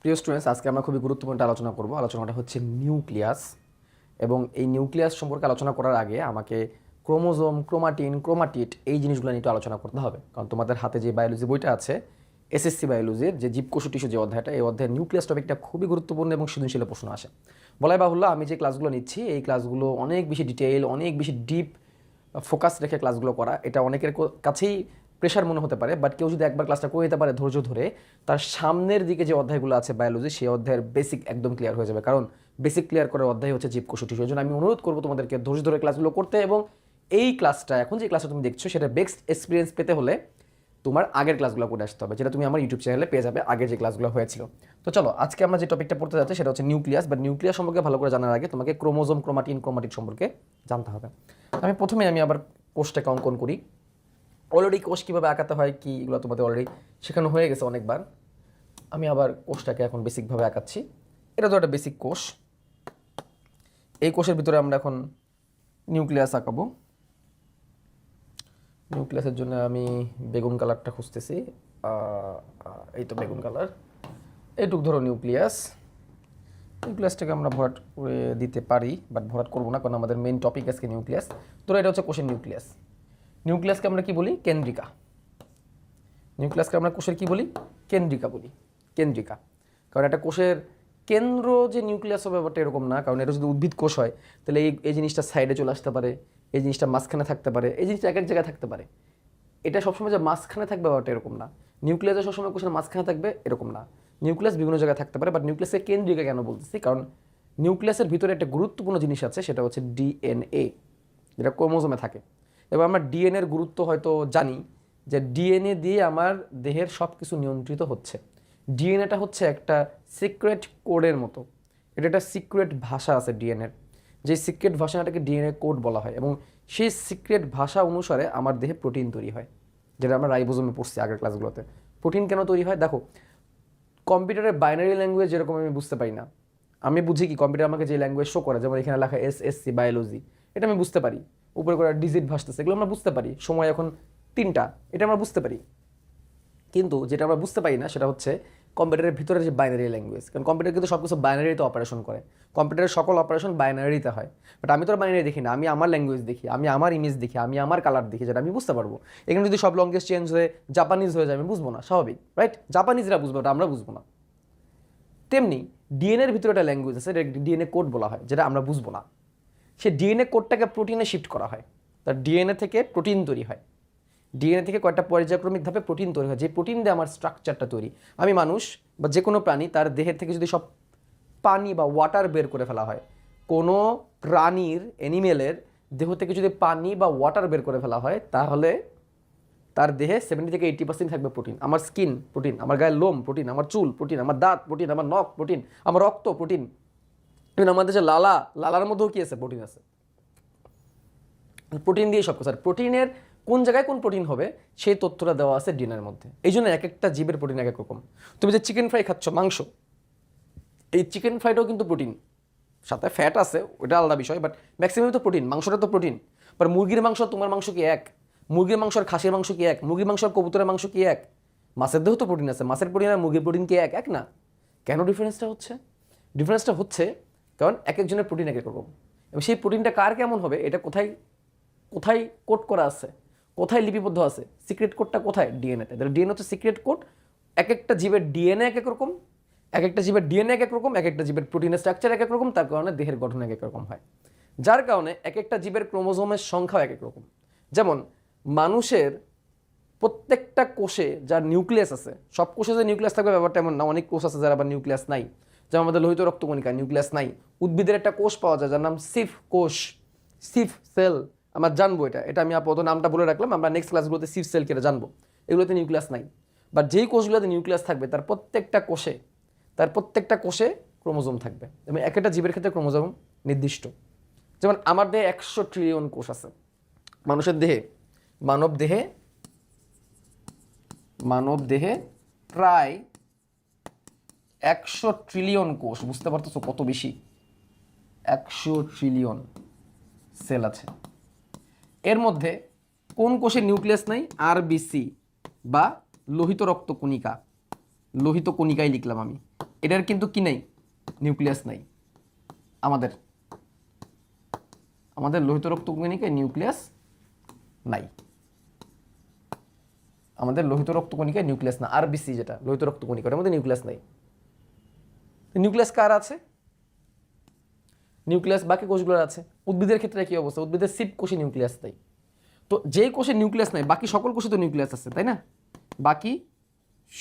প্রিয় স্টুডেন্টস, আজকে আমরা খুবই গুরুত্বপূর্ণ আলোচনা করব। আলোচনাটা হচ্ছে নিউক্লিয়াস, এবং এই নিউক্লিয়াস সম্পর্কে আলোচনা করার আগে আমাকে ক্রোমোজোম, ক্রোমাটিন, ক্রোমাটিড এই জিনিসগুলো নিয়ে একটু আলোচনা করতে হবে। কারণ তোমাদের হাতে যে বায়োলজি বইটা আছে, এসএসসি বায়োলজির যে জীবকোষ ও টিস্যু যে অধ্যায়টা, এই অধ্যায়ের নিউক্লিয়াস টপিকটা খুবই গুরুত্বপূর্ণ এবং সৃজনশীল প্রশ্ন আসে। বলাই বাহুল্য, আমি যে ক্লাসগুলো নিচ্ছি এই ক্লাসগুলো অনেক বেশি ডিটেইল, অনেক বেশি ডিপ ফোকাস রেখে ক্লাসগুলো করা। এটা অনেকের কাছেই প্রেশার মনে হতে পারে, বাট কেউ যদি একবার ক্লাসটা করে দিতে পারে ধৈর্য ধরে, তার সামনের দিকে যে অধ্যায়গুলো আছে বায়োলজি, সেই অধ্যায়ের বেসিক একদম ক্লিয়ার হয়ে যাবে। কারণ বেসিক ক্লিয়ার করার অধ্যায় হচ্ছে জীবকোষ ও টিস্যু। এই জন্য আমি অনুরোধ করবো তোমাদেরকে ধৈর্য ধরে ক্লাসগুলো করতে, এবং এই ক্লাসটা, এখন যে ক্লাসটা তুমি দেখছো, সেটা বেস্ট এক্সপিরিয়েন্স পেতে হলে তোমার আগের ক্লাসগুলো করে আসতে হবে, যেটা তুমি আমার ইউটিউব চ্যানেলে পেয়ে যাবে, আগে যে ক্লাসগুলো হয়েছিল। তো চলো, আজকে আমরা যে টপিকটা পড়তে যাচ্ছি সেটা হচ্ছে নিউক্লিয়াস। বাট নিউক্লিয়াস সম্পর্কে ভালো করে জানার আগে তোমাকে ক্রোমোজোম, ক্রোমাটিন, ক্রোমাটিড সম্পর্কে জানতে হবে। আমি আবার কোষটাকে অঙ্কন করি। অলরেডি কোষ কীভাবে আঁকাতে হয় কি, এগুলো তোমাদের অলরেডি শেখানো হয়ে গেছে অনেকবার। আমি আবার কোষটাকে এখন বেসিকভাবে আঁকাচ্ছি। এটা তো একটা বেসিক কোষ। এই কোষের ভিতরে আমরা এখন নিউক্লিয়াস আঁকাবো। নিউক্লিয়াসের জন্য আমি বেগুন কালারটা খুঁজতেছি। এই তো বেগুন কালার। এইটুক ধরো নিউক্লিয়াস। নিউক্লিয়াসটাকে আমরা ভরাট করে দিতে পারি, বাট ভরাট করবো না, কারণ আমাদের মেইন টপিক আজকে নিউক্লিয়াস। তো এটা হচ্ছে কোষের নিউক্লিয়াস। নিউক্লিয়াসকে আমরা কি বলি? কেন্দ্রিকা। নিউক্লিয়াসকে আমরা কোষের কি বলি? কেন্দ্রিকা বলি। কেন্দ্রিকা, কারণ একটা কোষের কেন্দ্র যে নিউক্লিয়াস হবে ব্যাপারটা এরকম না। কারণ এটা যদি উদ্ভিদ কোষ হয়, তাহলে এই জিনিসটা সাইডে চলে আসতে পারে, এই জিনিসটা মাঝখানে থাকতে পারে, এই জিনিসটা এক এক জায়গায় থাকতে পারে। এটা সবসময় যে মাঝখানে থাকবে ব্যাপারটা এরকম না। নিউক্লিয়াসে সবসময় কোষের মাঝখানে থাকবে এরকম না। নিউক্লিয়াস বিভিন্ন জায়গায় থাকতে পারে, বাট নিউক্লিয়াসের কেন্দ্রিকা কেন বলতেছি? কারণ নিউক্লিয়াসের ভিতরে একটা গুরুত্বপূর্ণ জিনিস আছে, সেটা হচ্ছে ডিএনএ, যেটা ক্রোমোজোমে থাকে। এবার আমরা ডিএনএর গুরুত্ব হয়তো জানি, যে ডিএনএ দিয়ে আমার দেহের সব কিছু নিয়ন্ত্রিত হচ্ছে। ডিএনএটা হচ্ছে একটা সিক্রেট কোডের মতো। এটা একটা সিক্রেট ভাষা আছে ডিএনএর, যে সিক্রেট ভাষাটাকে ডিএনএ কোড বলা হয়, এবং সেই সিক্রেট ভাষা অনুসারে আমার দেহে প্রোটিন তৈরি হয়, যেটা আমরা রাইবোজোমে পড়ছি আগের ক্লাসগুলোতে। প্রোটিন কেন তৈরি হয়? দেখো, কম্পিউটারের বাইনারি ল্যাঙ্গুয়েজ যেরকম আমি বুঝতে পারি না, আমি বুঝি কি, কম্পিউটার আমাকে যে ল্যাঙ্গুয়েজ শো করে, যেমন এখানে লেখা এসএসসি বায়োলজি, এটা আমি বুঝতে পারি। উপরে করে ডিজিট ভাসতেছে, এগুলো আমরা বুঝতে পারি। সময় এখন 3টা, এটা আমরা বুঝতে পারি। কিন্তু যেটা আমরা বুঝতে পারি না সেটা হচ্ছে কম্পিউটারের ভিতরে যে বাইনারি ল্যাঙ্গুয়েজ। কারণ কম্পিউটার কিন্তু সব কিছু বাইনারিতে অপারেশন করে, কম্পিউটারের সকল অপারেশন বাইনারিতে হয়। বাট আমি তো বাইনারি দেখি না, আমি আমার ল্যাঙ্গুয়েজ দেখি, আমি আমার ইমেজ দেখি, আমি আমার কালার দেখি, যেটা আমি বুঝতে পারবো। এখানে যদি সব ল্যাঙ্গুয়েজ চেঞ্জ হয়ে জাপানিজ হয়ে যায়, আমি বুঝবো না, স্বাভাবিক, রাইট? জাপানিজরা বুঝবো, ওটা আমরা বুঝবো না। তেমনি ডিএনএর ভিতরে একটা ল্যাঙ্গুয়েজ আছে, ডিএনএ কোড বলা হয়, যেটা আমরা বুঝবো না। সে ডিএনএ কোডটাকে প্রোটিনে শিফট করা হয়। তার ডিএনএ থেকে প্রোটিন তৈরি হয়। ডিএনএ থেকে কয়েকটা পর্যায়ক্রমিকভাবে প্রোটিন তৈরি হয়, যে প্রোটিন দিয়ে আমার স্ট্রাকচারটা তৈরি। আমি মানুষ বা যে কোনো প্রাণী, তার দেহের থেকে যদি সব পানি বা ওয়াটার বের করে ফেলা হয়, কোনো প্রাণীর, অ্যানিমেলের দেহ থেকে যদি পানি বা ওয়াটার বের করে ফেলা হয়, তাহলে তার দেহে 70 থেকে 80% থাকবে প্রোটিন। আমার স্কিন প্রোটিন, আমার গায়ের লোম প্রোটিন, আমার চুল প্রোটিন, আমার দাঁত প্রোটিন, আমার নখ প্রোটিন, আমার রক্ত প্রোটিন, ইভেন আমাদের যে লালার মধ্যেও কি আছে? প্রোটিন আছে। প্রোটিন দিয়ে সব কিছু। আর প্রোটিনের কোন জায়গায় কোন প্রোটিন হবে সেই তথ্যটা দেওয়া আছে ডিএনএর মধ্যে। এই জন্য এক একটা জীবের প্রোটিন এক এক রকম। তুমি যে চিকেন ফ্রাই খাচ্ছ, মাংস, এই চিকেন ফ্রাইটাও কিন্তু প্রোটিন, সাথে ফ্যাট আছে, ওটা আলাদা বিষয়, বাট ম্যাক্সিমাম তো প্রোটিন। মাংসটা তো প্রোটিন। বাট মুরগির মাংস তোমার মাংস কি এক? মুরগির মাংস আর খাসির মাংস কি এক? মুরগির মাংস আর কবুতরের মাংস কি এক? মাছের দেহ তো প্রোটিন আছে, মাছের প্রোটিন আর মুরগির প্রোটিন কি এক? এক না। কেন ডিফারেন্সটা হচ্ছে? ডিফারেন্সটা হচ্ছে কারণ এক একজনের প্রোটিন এক এক রকম, এবং সেই প্রোটিনটা কার কেমন হবে, এটা কোথায় কোথায় কোড করা আছে, কোথায় লিপিবদ্ধ আছে, সিক্রেট কোডটা কোথায়? ডিএনএতে। তাহলে ডিএনএ হচ্ছে সিক্রেট কোড। এক একটা জীবের ডিএনএ এক এক রকম, এক একটা জীবের ডিএনএ এক এক রকম, এক একটা জীবের প্রোটিনের স্ট্রাকচার এক এক রকম, তার কারণে দেহের গঠন এক এক রকম হয়। যার কারণে এক একটা জীবের ক্রোমোজোমের সংখ্যাও এক এক রকম। যেমন মানুষের প্রত্যেকটা কোষে যার নিউক্লিয়াস আছে, সব কোষে যে নিউক্লিয়াস থাকবে ব্যাপারটা এমন না। অনেক কোষ আছে যার আবার নিউক্লিয়াস নাই, যেমন আমাদের লোহিত রক্তকণিকা নিউক্লিয়াস নাই। উদ্ভিদের একটা কোষ পাওয়া যায় যার নাম সিফ কোষ, সিফ সেল। আমরা জানবো এটা আমি আপাতত নামটা বলে রাখলাম, আমরা নেক্সট ক্লাসগুলোতে সিফ সেল কেটে জানবো। এগুলোতে নিউক্লিয়াস নাই। বাট যেই কোষগুলোতে নিউক্লিয়াস থাকবে তার প্রত্যেকটা কোষে ক্রোমোজোম থাকবে, এবং এক একটা জীবের ক্ষেত্রে ক্রোমোজোম নির্দিষ্ট। যেমন আমার দেহে 100 ট্রিলিয়ন কোষ আছে। মানুষের দেহে, মানব দেহে প্রায় 100 ট্রিলিয়ন কোষ। বুঝতে পারতেছো কত বেশি? 100 ট্রিলিয়ন সেল আছে। এর মধ্যে কোন কোষের নিউক্লিয়াস নাই? আরবিসি বা লোহিত রক্তকণিকা। লোহিত কণিকাই লিখলাম আমি। এটার কিন্তু কি নেই, নিউক্লিয়াস নাই। আমাদের আমাদের লোহিত রক্তকণিকায় নিউক্লিয়াস নাই, আমাদের লোহিত রক্তকণিকায় নিউক্লিয়াস না, আরবিসি যেটা লোহিত রক্তকণিকা ওটার মধ্যে নিউক্লিয়াস নাই। নিউক্লিয়াস কার আছে? নিউক্লিয়াস বাকি কোষগুলোর আছে। উদ্ভিদের ক্ষেত্রে কি অবস্থা? উদ্ভিদের সিড কোষে নিউক্লিয়াস নাই। তো যেই কোষে নিউক্লিয়াস নাই বাকি সকল কোষে তো নিউক্লিয়াস আছে, তাই না? বাকি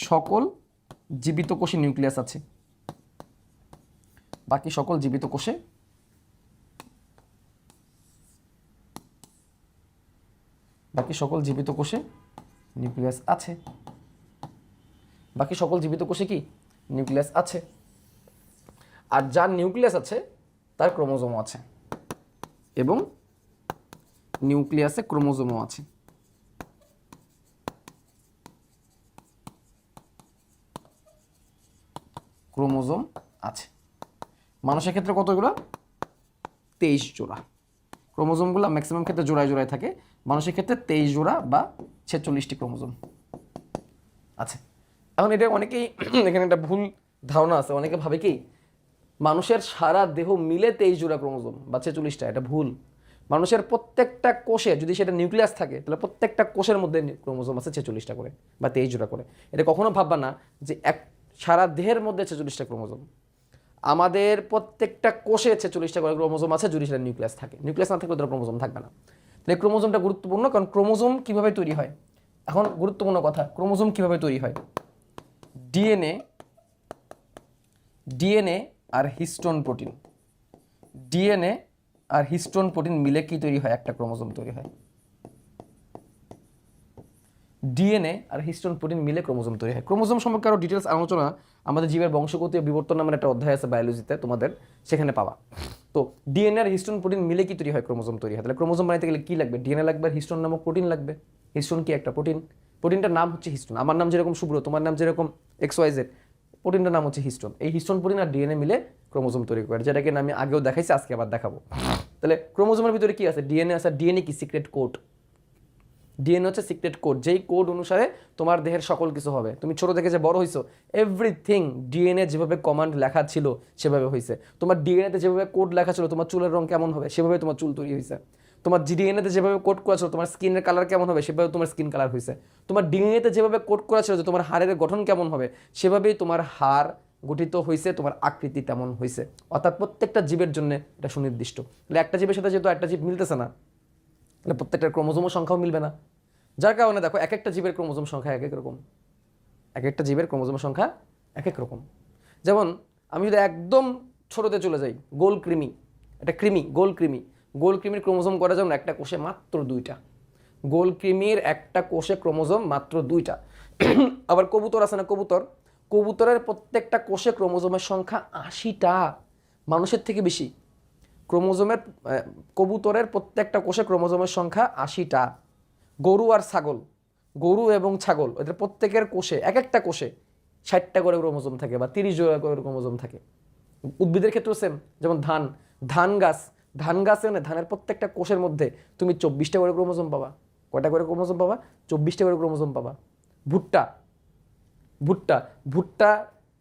সকল জীবিত কোষে নিউক্লিয়াস আছে, বাকি সকল জীবিত কোষে বাকি সকল জীবিত কোষে নিউক্লিয়াস আছে, বাকি সকল জীবিত কোষে কি নিউক্লিয়াস আছে। আর যার নিউক্লিয়াস আছে তার ক্রোমোজোমও আছে, এবং নিউক্লিয়াসে ক্রোমোজোমও আছে। ক্রোমোজোম আছে। মানুষের ক্ষেত্রে কতগুলো? 23 জোড়া। ক্রোমোজোমগুলো ম্যাক্সিমাম ক্ষেত্রে জোড়ায় জোড়ায় থাকে, মানুষের ক্ষেত্রে 23 জোড়া বা 46টি ক্রোমোজোম আছে। এখন এটা অনেকেই এখানে একটা ভুল ধারণা আছে, অনেকে ভাবে কি মানুষের সারা দেহ মিলে 23 জোড়া ক্রোমোজোম বা 46টা। এটা ভুল। মানুষের প্রত্যেকটা কোষে যদি সেটা নিউক্লিয়াস থাকে তাহলে প্রত্যেকটা কোষের মধ্যে ক্রোমোজোম আছে 46টা করে বা 23 জোড়া করে। এটা কখনো ভাববা না যে সারা দেহের মধ্যে 46টা ক্রোমোজোম। আমাদের প্রত্যেকটা কোষে 46টা করে ক্রোমোজোম আছে যদি সেটা নিউক্লিয়াস থাকে। নিউক্লিয়াস না থাকলে তার ক্রোমোজোম থাকবে না। তাহলে ক্রোমোজোমটা গুরুত্বপূর্ণ, কারণ ক্রোমোজোম কিভাবে তৈরি হয়। এখন গুরুত্বপূর্ণ কথা, ক্রোমোজোম কিভাবে তৈরি হয়। ডিএনএ আর হিস্টোন প্রোটিন, ডিএনএ আর হিস্টোন প্রোটিন মিলে কি তৈরি হয়? একটা ক্রোমোজোম তৈরি হয়। ডিএনএ আর হিস্টোন প্রোটিন মিলে ক্রোমোজোম তৈরি হয়। ক্রোমোজোম সম্পর্কে আরো ডিটেলস আলোচনা আমাদের জীবের বংশগতি ও বিবর্তন নামের একটা অধ্যায় আছে বায়োলজিতে, তোমাদের সেখানে পাবা। তো ডিএনএ আর হিস্টোন প্রোটিন মিলে কি তৈরি হয়? ক্রোমোজোম তৈরি হয়। তাহলে ক্রোমোজোম বানাইতে গেলে কি লাগবে? ডিএনএ লাগবে আর হিস্টোন নামক প্রোটিন লাগবে। হিস্টোন কি? একটা প্রোটিন। প্রোটিনটার নাম হচ্ছে হিস্টোন। আমার নাম যেরকম শুভ্র, তোমার নাম যেরকম XYZ, প্রোটিনটার নাম হচ্ছে হিস্টোন। এই হিস্টোন প্রোটিন আর ডিএনএ মিলে ক্রোমোজোম তৈরি করে, যেটাকে আমি আগেও দেখাইছি, আজকে আবার দেখাবো। তাহলে ক্রোমোজোমের ভিতরে কি আছে? ডিএনএ আছে। ডিএনএ কি? Secret code. ডিএনএ হচ্ছে সিক্রেট কোড, যেই কোড অনুসারে তোমার দেহের সকল কিছু হবে। তুমি ছোট থেকে যে বড় হইছো, এভরিথিং ডিএনএ যেভাবে কমান্ড লেখা ছিল সেভাবে হয়েছে। তোমার ডিএনএতে যেভাবে কোড লেখা ছিল তোমার চুলের রং কেমন হবে সেভাবে তোমার চুল তৈরি হয়েছে। তোমার ডিএনএতে যেভাবে কোড করা ছিল তোমার স্কিনের কালার কেমন হবে সেভাবে তোমার স্কিন কালার হয়েছে। তোমার ডিএনএতে যেভাবে কোড করা ছিল যে তোমার হাড়ের গঠন কেমন হবে সেভাবেই তোমার হাড় গঠিত হয়েছে, তোমার আকৃতি তেমন হয়েছে। অর্থাৎ প্রত্যেকটা জীবের জন্য এটা সুনির্দিষ্ট। তাহলে একটা জীবের সাথে যেহেতু একটা জীব মিলতেছে না, তাহলে প্রত্যেকটা ক্রোমোজোমের সংখ্যাও মিলবে না। যার কারণে দেখো এক একটা জীবের ক্রোমোজোম সংখ্যা এক এক রকম, এক একটা জীবের ক্রোমোজোম সংখ্যা এক এক রকম। যেমন আমি যদি একদম ছোটতে চলে যাই, গোল কৃমি, একটা কৃমি, গোল কৃমি, গোল কৃমির ক্রোমোজোম করে যেমন একটা কোষে মাত্র 2টা। গোল কৃমির একটা কোষে ক্রোমোজোম মাত্র 2টা। আবার কবুতর আছে না, কবুতর, কবুতরের প্রত্যেকটা কোষে ক্রোমোজোমের সংখ্যা 80টা, মানুষের থেকে বেশি। ক্রোমোজোমের কবুতরের প্রত্যেকটা কোষে ক্রোমোজোমের সংখ্যা 80টা। গরু আর ছাগল, গরু এবং ছাগল এদের প্রত্যেকের কোষে, এক একটা কোষে 60টা করে ক্রোমোজোম থাকে বা 30 জোড়া করে ক্রোমোজোম থাকে। উদ্ভিদের ক্ষেত্রেও সেম। যেমন ধান গাছ, ধান গাছে মানে ধানের প্রত্যেকটা কোষের মধ্যে তুমি 24টা করে ক্রোমোজোম পাবা। কয়টা করে ক্রোমোজোম পাবা? 24টা করে ক্রোমোজোম পাবা। ভুট্টা, ভুট্টা ভুট্টা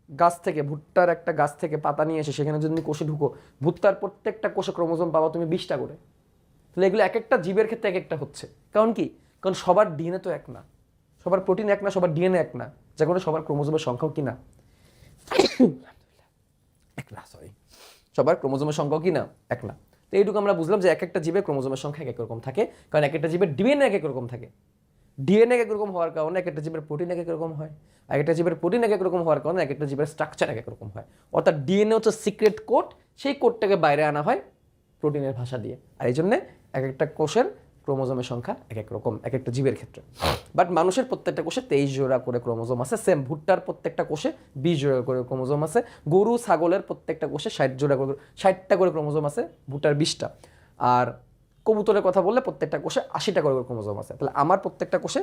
গাছ থেকে, ভুট্টার একটা গাছ থেকে পাতা নিয়ে এসে সেখানে যদি তুমি কোষে ঢুকো, ভুট্টার প্রত্যেকটা কোষে ক্রোমোজোম পাবা তুমি 20টা করে। তাহলে এগুলো এক একটা জীবের ক্ষেত্রে এক একটা হচ্ছে। কারণ কি? কারণ সবার ডিএনএ তো এক না, সবার প্রোটিন এক না, সবার ডিএনএ এক না, যার কারণে সবার ক্রোমোজোমের সংখ্যাও কি না এক না, সরি, সবার ক্রোমোজোমের সংখ্যাও কি না এক না। তো এইটুকু আমরা বুঝলাম যে এক একটা জীবের ক্রোমোজোমের সংখ্যা এক এক রকম থাকে, কারণ এক একটা জীবের ডিএনএ এক এক রকম থাকে। ডিএনএ এক রকম হওয়ার কারণে এক একটা জীবের প্রোটিন এক এক রকম হয়, এক একটা জীবের প্রোটিন এক এক রকম হওয়ার কারণে এক একটা জীবের স্ট্রাকচার এক এক রকম হয়। অর্থাৎ ডিএনএ হচ্ছে সিক্রেট কোড, সেই কোডটাকে বাইরে আনা হয় প্রোটিনের ভাষা দিয়ে। আর এই জন্যে এক একটা কোষের ক্রোমোজোমের সংখ্যা এক এক রকম এক একটা জীবের ক্ষেত্রে। বাট মানুষের প্রত্যেকটা কোষে 23 জোড়া করে ক্রোমোজোম আছে। সেম ভুট্টার প্রত্যেকটা কোষে 20 জোড়া করে ক্রোমোজোম আছে। গরু ছাগলের প্রত্যেকটা কোষে 60 জোড়া করে, 60টা করে ক্রোমোজোম আছে, ভুট্টার 20টা। আর কবুতরের কথা বললে প্রত্যেকটা কোষে 80টা করে ক্রোমোজোম আছে। তাহলে আমার প্রত্যেকটা কোষে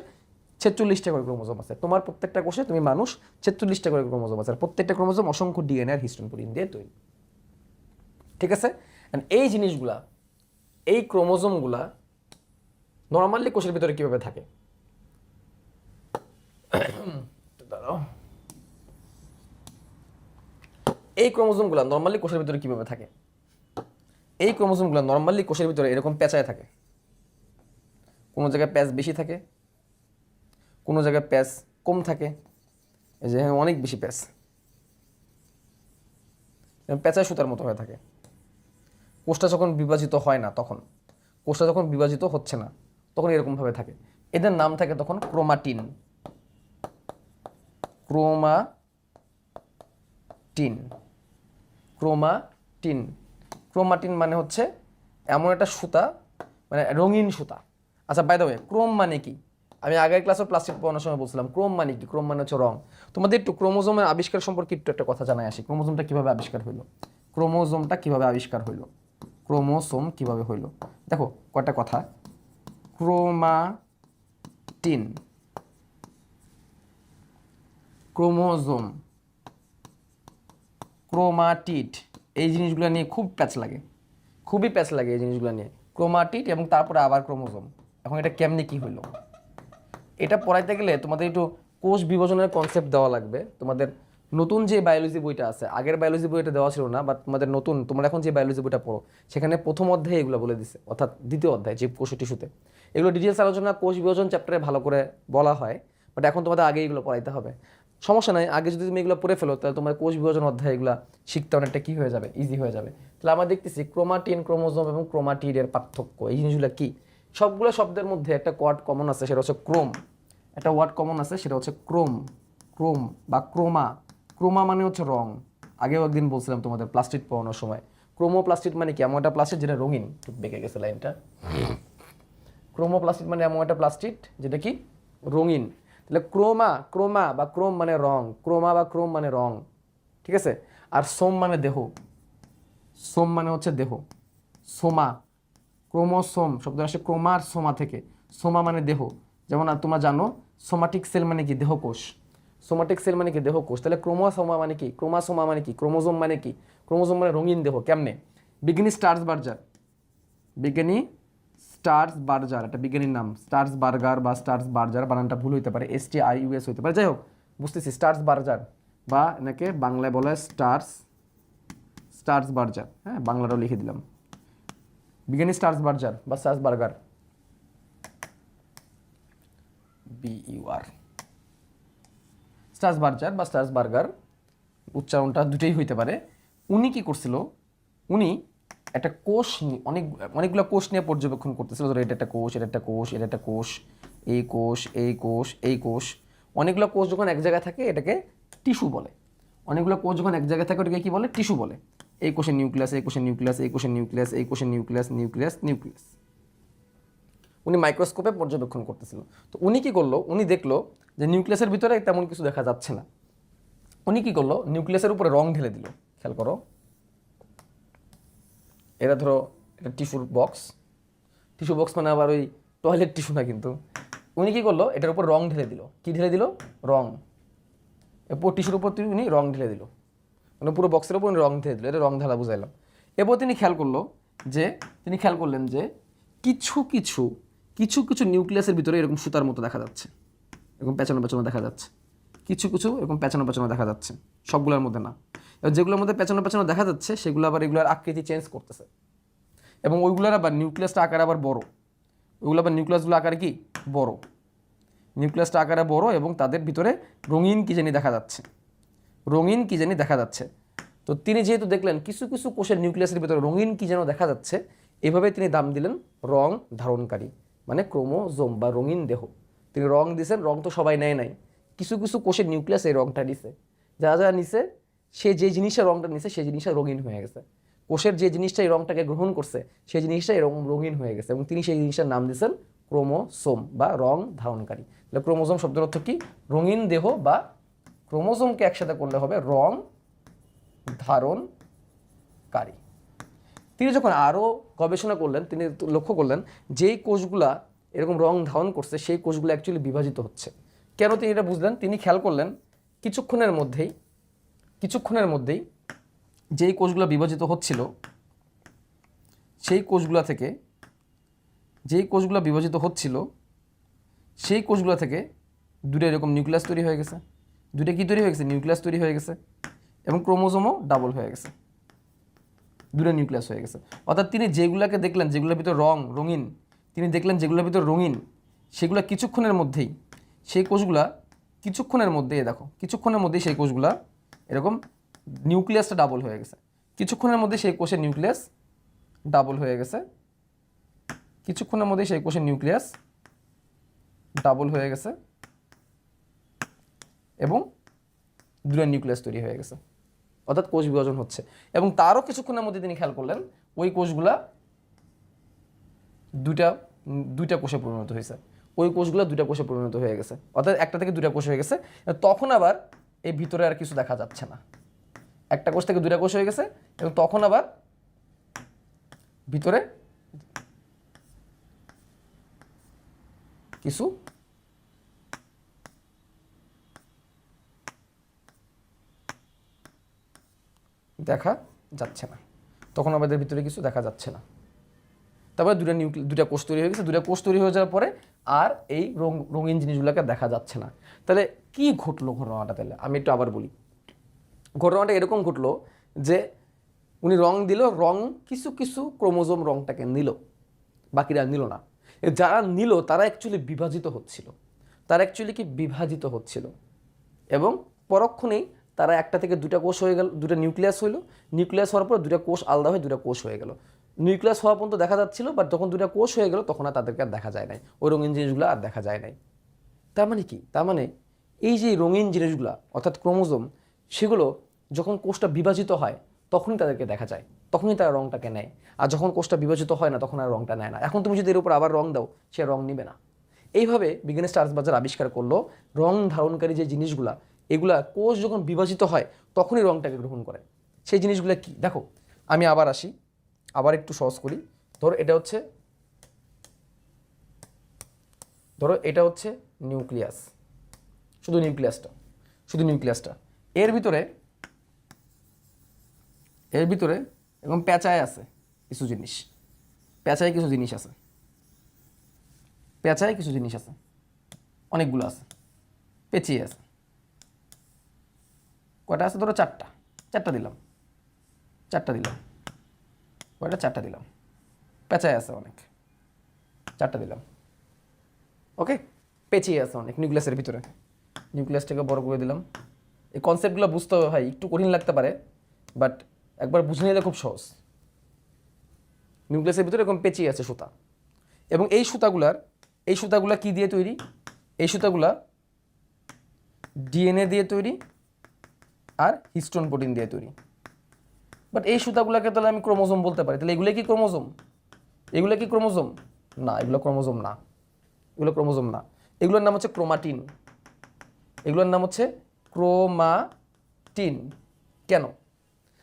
46টা করে ক্রোমোজোম আছে, তোমার প্রত্যেকটা কোষে, তুমি মানুষ, 46টা করে ক্রোমোজোম আছে। আর প্রত্যেকটা ক্রোমোজোম অসংখ্য ডিএনএ আর হিস্টোন প্রোটিন দিয়ে তৈরি। ঠিক আছে? এই জিনিসগুলা, এই ক্রোমোজোমগুলা নর্মালি কোষের ভিতরে কিভাবে থাকে? দাঁড়াও, এই ক্রোমোজোমগুলো নর্মালি কোষের ভিতরে কীভাবে থাকে? এই ক্রোমোজোমগুলো নর্মালি কোষের ভিতরে এরকম পেঁচায় থাকে, কোনো জায়গায় প্যাচ বেশি থাকে, কোনো জায়গায় প্যাচ কম থাকে। এই যে অনেক বেশি প্যাচ, পেঁচায় সুতার মতো হয়ে থাকে। কোষটা যখন বিভাজিত হয় না, তখন কোষটা যখন বিভাজিত হচ্ছে না তখন এরকমভাবে থাকে। এদের নাম থাকে তখন ক্রোমাটিন। ক্রোমাটিন, ক্রোমাটিন, ক্রোমাটিন মানে হচ্ছে এমন একটা সুতা, মানে রঙিন সুতা। আচ্ছা, বাই দ্য ওয়ে, ক্রোম মানে কি? আমি আগের ক্লাসে প্লাস্টিক পড়ানোর সময় বলছিলাম ক্রোম মানে কি। ক্রোম মানে হচ্ছে রং। তোমাদের একটু ক্রোমোজোমের আবিষ্কার সম্পর্কে একটু একটা কথা জানাই আসি। ক্রোমোজোমটা কিভাবে আবিষ্কার হইলো? ক্রোমোজোমটা কিভাবে আবিষ্কার হইলো? ক্রোমোসোম কিভাবে হইলো? দেখো কয়টা কথা। ক্রোমাটিন, ক্রোমোজোম, ক্রোমাটিড, এই জিনিসগুলো নিয়ে খুব প্যাচ লাগে, খুবই প্যাচ লাগে এই জিনিসগুলো নিয়ে। ক্রোমাটিড এবং তারপরে আবার ক্রোমোজোম। এখন এটা কেমনি কি হইলো? এটা পড়াইতে গেলে তোমাদের একটু কোষ বিভাজনের কনসেপ্ট দেওয়া লাগবে। তোমাদের নতুন যে বায়োলজি বইটা আছে, আগের বায়োলজি বইটা দেওয়া ছিল না, বাট তোমাদের নতুন, তোমরা এখন যে বায়োলজি বইটা পড়ো সেখানে প্রথম অধ্যায়ে এগুলো বলে দিছে, অর্থাৎ দ্বিতীয় অধ্যায় জীবকোষ ও টিস্যুতে এগুলো ডিটেলস আলোচনা কোষ বিভাজন চ্যাপ্টারে ভালো করে বলা হয়। বাট এখন তোমাদের আগে এগুলো পড়াইতে হবে। সমস্যা নাই, আগে যদি তুমি এগুলো পড়ে ফেলো তাহলে তোমার কোষ বিভাজন অধ্যায় এগুলো শিখতে অনেকটা কী হয়ে যাবে, ইজি হয়ে যাবে। তাহলে আমরা দেখতেছি ক্রোমাটিন, ক্রোমোজোম এবং ক্রোমাটিডের পার্থক্য, এই জিনিসগুলো কি। সবগুলো শব্দের মধ্যে একটা ওয়ার্ড কমন আছে, সেটা হচ্ছে ক্রোম। একটা ওয়ার্ড কমন আছে, সেটা হচ্ছে ক্রোম। ক্রোম বা ক্রোমা। ক্রোমা মানে হচ্ছে রং। আগেও একদিন বলছিলাম তোমাদের প্লাস্টিক পড়ানোর সময়। ক্রোমোপ্লাস্টিড মানে কি? এমন একটা প্লাস্টিড যেটা রঙিন। বেঁকে গেছে লাইনটা। ক্রোমোপ্লাস্টিড মানে এমন একটা প্লাস্টিড যেটা কি রঙিন। তাহলে ক্রোমা, ক্রোমা বা ক্রোম মানে রং, ক্রোমা বা ক্রোম মানে রং, ঠিক আছে। আর সোম মানে দেহ, সোম মানে হচ্ছে দেহ। সোমা, ক্রোমোসোম শব্দ আসে ক্রোমার সোমা থেকে। সোমা মানে দেহ। যেমন তোমরা জানো সোমাটিক সেল মানে কি? দেহকোষ। সোমাটিক সেল মানে কি? দেহকোষ। তাহলে ক্রোমোসোমা মানে কি? ক্রোমাসোমা মানে কি? ক্রোমোজোম মানে কি? ক্রোমোজোম মানে রঙিন দেহ। কেমনে? বিজ্ঞানী স্টার্সবার্জার, বিজ্ঞানী স্টার্সবার্জার, একটা বিজ্ঞানীর নাম স্টার্সবার্গার বা স্টার্সবার্জার, বানানটা ভুল হইতে পারে, STIUS হইতে পারে, যাই হোক বুঝতেছি। স্টার্সবার্জার বা এনাকে বাংলায় বলা হয় স্টার্সবার্জার, হ্যাঁ বাংলাটাও লিখে দিলাম। বিজ্ঞানী স্টার্সবার্জার বা স্টার্সবার্গার, BUR, স্টার্সবার্জার বা স্টার্সবার্গার, উচ্চারণটা দুটোই হইতে পারে। উনি কি করছিল? উনি একটা কোষ অনেকগুলো কোষ নিয়ে পর্যবেক্ষণ করতেছিল। ধরো এটা একটা কোষ, এটা একটা কোষ, এটা একটা কোষ, এই কোষ, এই কোষ, এই কোষ। অনেকগুলো কোষ যখন এক জায়গায় থাকে এটাকে টিস্যু বলে। অনেকগুলো কোষ যখন এক জায়গায় থাকে ওটাকে কি বলে? টিস্যু বলে। এই কোষের নিউক্লিয়াস, এই কোষের নিউক্লিয়াস, এই কোষের নিউক্লিয়াস, এই কোষের নিউক্লিয়াস, নিউক্লিয়াস, নিউক্লিয়াস। উনি মাইক্রোস্কোপে পর্যবেক্ষণ করতেছিল। তো উনি কি করলো? উনি দেখলো যে নিউক্লিয়াসের ভিতরে তেমন কিছু দেখা যাচ্ছে না। উনি কি করলো? নিউক্লিয়াসের উপরে রং ঢেলে দিল। খেয়াল করো, এটা ধরো এটা টিস্যুর বক্স। টিস্যু বক্স মানে আবার ওই টয়লেট টিস্যু না কিন্তু। উনি কি করলো? এটার উপর রং ঢেলে দিল। কি ঢেলে দিল? রং। এরপর টিস্যুর উপর উনি রং ঢেলে দিল, মানে পুরো বক্সের উপর উনি রং ঢেলে দিল। এটা রং ঢালা বুঝাইলাম। এরপর তিনি খেয়াল করলেন যে কিছু কিছু কিছু কিছু নিউক্লিয়াসের ভিতরে এরকম সুতার মতো দেখা যাচ্ছে, এরকম পেঁচানো পেঁচানো দেখা যাচ্ছে। কিছু কিছু এরকম পেঁচানো পেঁচানো দেখা যাচ্ছে, সবগুলোর মধ্যে না। এবার যেগুলোর মধ্যে পেঁচানো পেঁচানো দেখা যাচ্ছে সেগুলো আবার এগুলোর আকৃতি চেঞ্জ করতেছে, এবং ওইগুলোর আবার নিউক্লিয়াসটা আকার আবার বড়। ওইগুলো আবার নিউক্লিয়াসগুলো আকারে কি বড়, নিউক্লিয়াসটা আকারে বড়, এবং তাদের ভিতরে রঙিন কি জানি দেখা যাচ্ছে, রঙিন কি জানি দেখা যাচ্ছে। তো তিনি যেহেতু দেখলেন কিছু কিছু কোষের নিউক্লিয়াসের ভিতরে রঙিন কি যেন দেখা যাচ্ছে, এভাবে তিনি দাম দিলেন রং ধারণকারী, মানে ক্রোমোজোম বা রঙিন দেহ। তিনি রং দিয়েছেন, রং তো সবাই নেয় নাই, কিছু কিছু কোষের নিউক্লিয়াস এই রংটা নিছে। যারা যারা নিছে, সে যে জিনিসটা রংটা নিছে সেই জিনিসটা রঙিন হয়ে গেছে। কোষের যে জিনিসটা এই রংটাকে গ্রহণ করছে সেই জিনিসটা এরকম রঙিন হয়ে গেছে, এবং তিনি সেই জিনিসটার নাম দিয়েছেন ক্রোমোসোম বা রং ধারণকারী। তাহলে ক্রোমোসোম শব্দের অর্থ কি? রঙিন দেহ, বা ক্রোমোসোমকে একসাথে করলে হবে রং ধারণকারী। তিনি যখন আরও গবেষণা করলেন, তিনি লক্ষ্য করলেন যেই কোষগুলা এরকম রং ধারণ করছে সেই কোষগুলো অ্যাকচুয়ালি বিভাজিত হচ্ছে। কেন তিনি এটা বুঝলেন? তিনি খেয়াল করলেন কিছুক্ষণের মধ্যেই যেই কোষগুলো বিভাজিত হচ্ছিল সেই কোষগুলো থেকে দুটো এরকম নিউক্লিয়াস তৈরি হয়ে গেছে। দুটো কি তৈরি হয়ে গেছে? নিউক্লিয়াস তৈরি হয়ে গেছে। এবং ক্রোমোজোমও ডাবল হয়ে গেছে, দুটো নিউক্লিয়াস হয়ে গেছে। অর্থাৎ তিনি যেগুলোকে দেখলেন যেগুলোর ভিতর রঙিন, তিনি দেখলেন যেগুলোর ভিতর রঙিন সেগুলো কিছুক্ষণের মধ্যেই সেই কোষগুলা কিছুক্ষণের মধ্যেই দেখো কিছুক্ষণের মধ্যেই সেই কোষগুলা এরকম নিউক্লিয়াসটা ডাবল হয়ে গেছে, কিছুক্ষণের মধ্যে সেই কোষের নিউক্লিয়াস ডাবল হয়ে গেছে, কিছুক্ষণের মধ্যেই সেই কোষের নিউক্লিয়াস ডাবল হয়ে গেছে এবং দুটো নিউক্লিয়াস তৈরি হয়ে গেছে, অর্থাৎ কোষ বিভাজন হচ্ছে। এবং তারও কিছুক্ষণের মধ্যে তিনি খেয়াল করলেন ওই কোষগুলা দুইটা কোষে পরিণত হয়েছে, ওই কোষগুলো দুইটা কোষে পরিণত হয়ে গেছে, অর্থাৎ একটা থেকে দুইটা কোষ হয়ে গেছে। তখন আবার এই ভিতরে আর কিছু দেখা যাচ্ছে না, একটা কোষ থেকে দুইটা কোষ হয়ে গেছে এবং তখন আবার ভিতরে কিছু দেখা যাচ্ছে না, তখন আমাদের ভিতরে কিছু দেখা যাচ্ছে না। তারপরে দুটা কোষ তৈরি হয়ে গেছে, দুটা কোষ তৈরি হয়ে যাওয়ার পরে আর এই রঙিন জিনিসগুলোকে দেখা যাচ্ছে না। তাহলে কি ঘটলো ঘটনাটা? তাহলে আমি একটু আবার বলি, ঘটনাটা এরকম ঘটলো যে উনি রং দিল, রং কিছু কিছু ক্রোমোজোম রংটাকে নিল, বাকিরা নিল না। যারা নিল তারা অ্যাকচুয়ালি বিভাজিত হচ্ছিল এবং পরক্ষণেই তারা একটা থেকে দুটা কোষ হয়ে গেল, দুটা নিউক্লিয়াস হইলো, নিউক্লিয়াস হওয়ার পর দুটা কোষ আলাদা হয়ে দুটা কোষ হয়ে গেল। নিউক্লিয়াস হওয়া পর্যন্ত দেখা যাচ্ছিল, বাট যখন দুটা কোষ হয়ে গেল তখন আর তাদেরকে আর দেখা যায় নাই, ওই রঙিন জিনিসগুলো আর দেখা যায় নাই। তার মানে কি? তার মানে এই যে রঙিন জিনিসগুলো অর্থাৎ ক্রোমোজোম, সেগুলো যখন কোষটা বিভাজিত হয় তখনই তাদেরকে দেখা যায়, তখনই তারা রংটাকে নেয়। আর যখন কোষটা বিভাজিত হয় না তখন আর রংটা নেয় না। এখন তুমি যদি এর উপর আবার রং দাও, সে রং নিবে না। এইভাবে বিজ্ঞানী চার্লস বাজার আবিষ্কার করলো রং ধারণকারী যে জিনিসগুলা, এগুলা কোষ যখন বিভাজিত হয় তখনই রংটাকে গ্রহণ করে। সেই জিনিসগুলো কি দেখো, আমি আবার আসি, আবার একটু সহজ করি। ধরো এটা হচ্ছে নিউক্লিয়াস, শুধু নিউক্লিয়াসটা এর ভিতরে এবং পেঁচায় আছে কিছু জিনিস, পেঁচায় কিছু জিনিস আছে, অনেকগুলো আছে, পেঁচিয়ে আছে। কয়টা আছে? ধরো চারটা দিলাম, কয়টা? চারটা দিলাম। পেঁচায় আছে অনেক, চারটা দিলাম। ওকে, পেঁচিয়ে আছে অনেক নিউক্লিয়াসের ভিতরে, নিউক্লিয়াসটাকে বড় করে দিলাম। এই কনসেপ্টগুলো বুঝতে হবে ভাই, একটু কঠিন লাগতে পারে, বাট একবার বুঝে নিলে খুব সহজ। নিউক্লিয়াসের ভিতরে এরকম পেঁচিয়ে আছে সুতা, এবং এই সুতাগুলা কি দিয়ে তৈরি? এই সুতাগুলা ডিএনএ দিয়ে তৈরি আর হিস্টোন প্রোটিন দিয়ে তৈরি। বাট এই সুতাগুলোকে তাহলে আমি ক্রোমোজোম বলতে পারি, তাহলে এগুলো কি ক্রোমোজোম? না, এগুলো ক্রোমোজোম না। এগুলোর নাম হচ্ছে ক্রোমাটিন। কেন?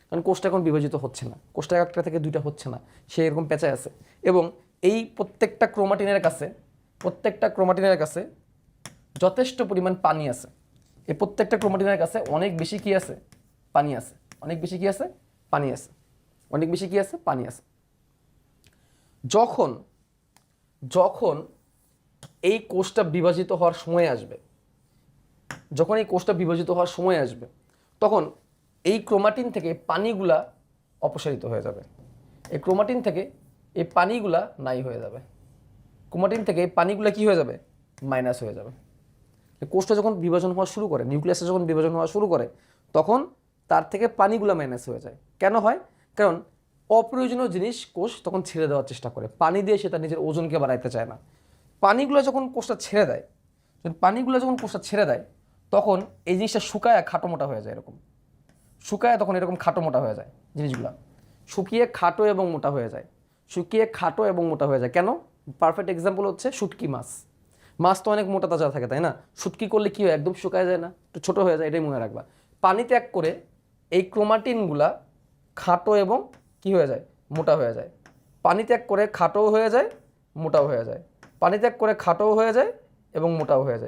কারণ কোষটা এখন বিভাজিত হচ্ছে না, কোষটা একটা থেকে দুইটা হচ্ছে না, সে এরকম পেঁচায় আছে। এবং এই প্রত্যেকটা ক্রোমাটিনের কাছে যথেষ্ট পরিমাণ পানি আছে। এই প্রত্যেকটা ক্রোমাটিনের কাছে অনেক বেশি কি আছে? পানি আছে। যখন এই কোষটা বিভাজিত হওয়ার সময় আসবে, তখন এই ক্রোমাটিন থেকে পানিগুলা অপসারিত হয়ে যাবে, এই ক্রোমাটিন থেকে এই পানিগুলা নাই হয়ে যাবে, ক্রোমাটিন থেকে এই পানিগুলা কি হয়ে যাবে? মাইনাস হয়ে যাবে। কোষটা যখন বিভাজন হওয়া শুরু করে, নিউক্লিয়াসটা যখন বিভাজন হওয়া শুরু করে, তখন তার থেকে পানিগুলা মাইনাস হয়ে যায়। কেন হয়? কারণ অপ্রয়োজনীয় জিনিস কোষ তখন ছেড়ে দেওয়ার চেষ্টা করে, পানি দিয়ে সে তার নিজের ওজনকে বাড়াইতে চায় না। পানিগুলো যখন কোষটা ছেড়ে দেয়, তখন এই জিনিসটা শুকায় খাটো মোটা হয়ে যায়, তখন এরকম খাটো মোটা হয়ে যায় জিনিসগুলা, শুকিয়ে খাটো এবং মোটা হয়ে যায়। কেন? পারফেক্ট এক্সাম্পল হচ্ছে শুটকি মাছ তো অনেক মোটা তাজা থাকে, তাই না? শুটকি করলে কি হয়? একদম শুকায় যায় না, একটু ছোটো হয়ে যায়, এটাই মনে রাখবা। পানি ত্যাগ করে এই ক্রোমাটিনগুলা খাটো এবং কি হয়ে যায়? মোটা হয়ে যায়। পানি ত্যাগ করে খাটোও হয়ে যায়, মোটাও হয়ে যায়,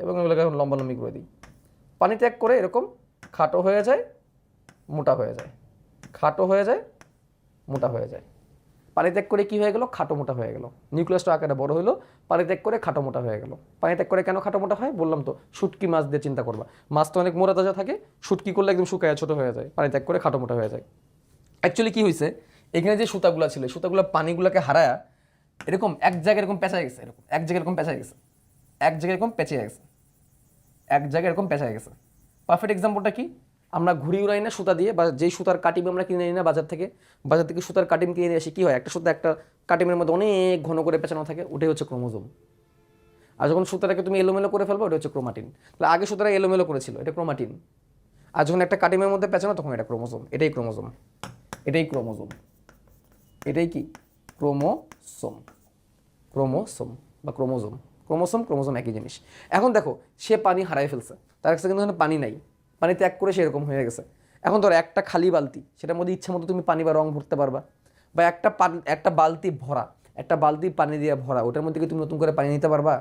এবং এগুলোকে এখন লম্বালম্বি করে দিই। পানি ত্যাগ করে এরকম খাটো হয়ে যায়, মোটা হয়ে যায়, পানি ত্যাগ করে কি হয়ে গেল, খাটো মোটা হয়ে গেল, নিউক্লিয়াসটা আকারে বড় হলো, পানি ত্যাগ করে খাটো মোটা হয়ে গেল। পানি ত্যাগ করে কেন খাটো মোটা হয় বললাম তো, শুটকি মাছ দিয়ে চিন্তা করবা, মাছ তো অনেক মোটা তাজা থাকে, শুটকি করলে একদম শুকায় ছোট হয়ে যায়, পানি ত্যাগ করে খাটো মোটা হয়ে যায়। অ্যাকচুয়ালি কি হয়েছে, এখানে যে সুতাগুলো ছিল সুতাগুলো পানিগুলোকে হারায়া এরকম এক জায়গায় এরকম পেঁচায় গেছে, এরকম এক জায়গায় এরকম পেঁচায় গেছে, এক জায়গায় এরকম পেঁচিয়ে গেছে, এক জায়গায় এরকম পেঁচায় গেছে। পারফেক্ট এক্সাম্পলটা কি, আমরা ঘুড়ি উড়াই না সুতা দিয়ে, বা যেই সুতার কাটিম আমরা কিনে নিই না বাজার থেকে সুতার কাটিম কিনে নিয়ে আসি, কি হয়, একটা সুতা একটা কাটিমের মধ্যে অনেক ঘন করে পেঁচানো থাকে, ওটাই হচ্ছে ক্রোমোজোম। আর যখন সুতাটাকে তুমি এলোমেলো করে ফেলবো, ওটা হচ্ছে ক্রোমাটিন। তাহলে আগে সুতাটা এলোমেলো করেছিল, এটা ক্রোমাটিন। আর যখন একটা কাটিমের মধ্যে পেঁচানো, তখন এটা ক্রোমোজোম। এটাই ক্রোমোজোম, এটাই ক্রোমোজোম, এটাই কি ক্রোমোসোম, ক্রোমোসোম বা ক্রোমোজোম। ক্রোমোসোম ক্রোমোজোম একই জিনিস। এখন দেখো, সে পানি হারাই ফেলছে, তার কাছে কিন্তু পানি নাই, পানি ত্যাগ করে সে এরকম হয়ে গেছে। এখন ধরো একটা খালি বালতি, সেটার মধ্যে ইচ্ছা মতো তুমি পানি বা রং ভরতে পারবা, বা একটা বালতি ভরা, একটা বালতি পানি দিয়ে ভরা, ওটার মধ্যে কি তুমি নতুন করে পানি নিতে পারবা?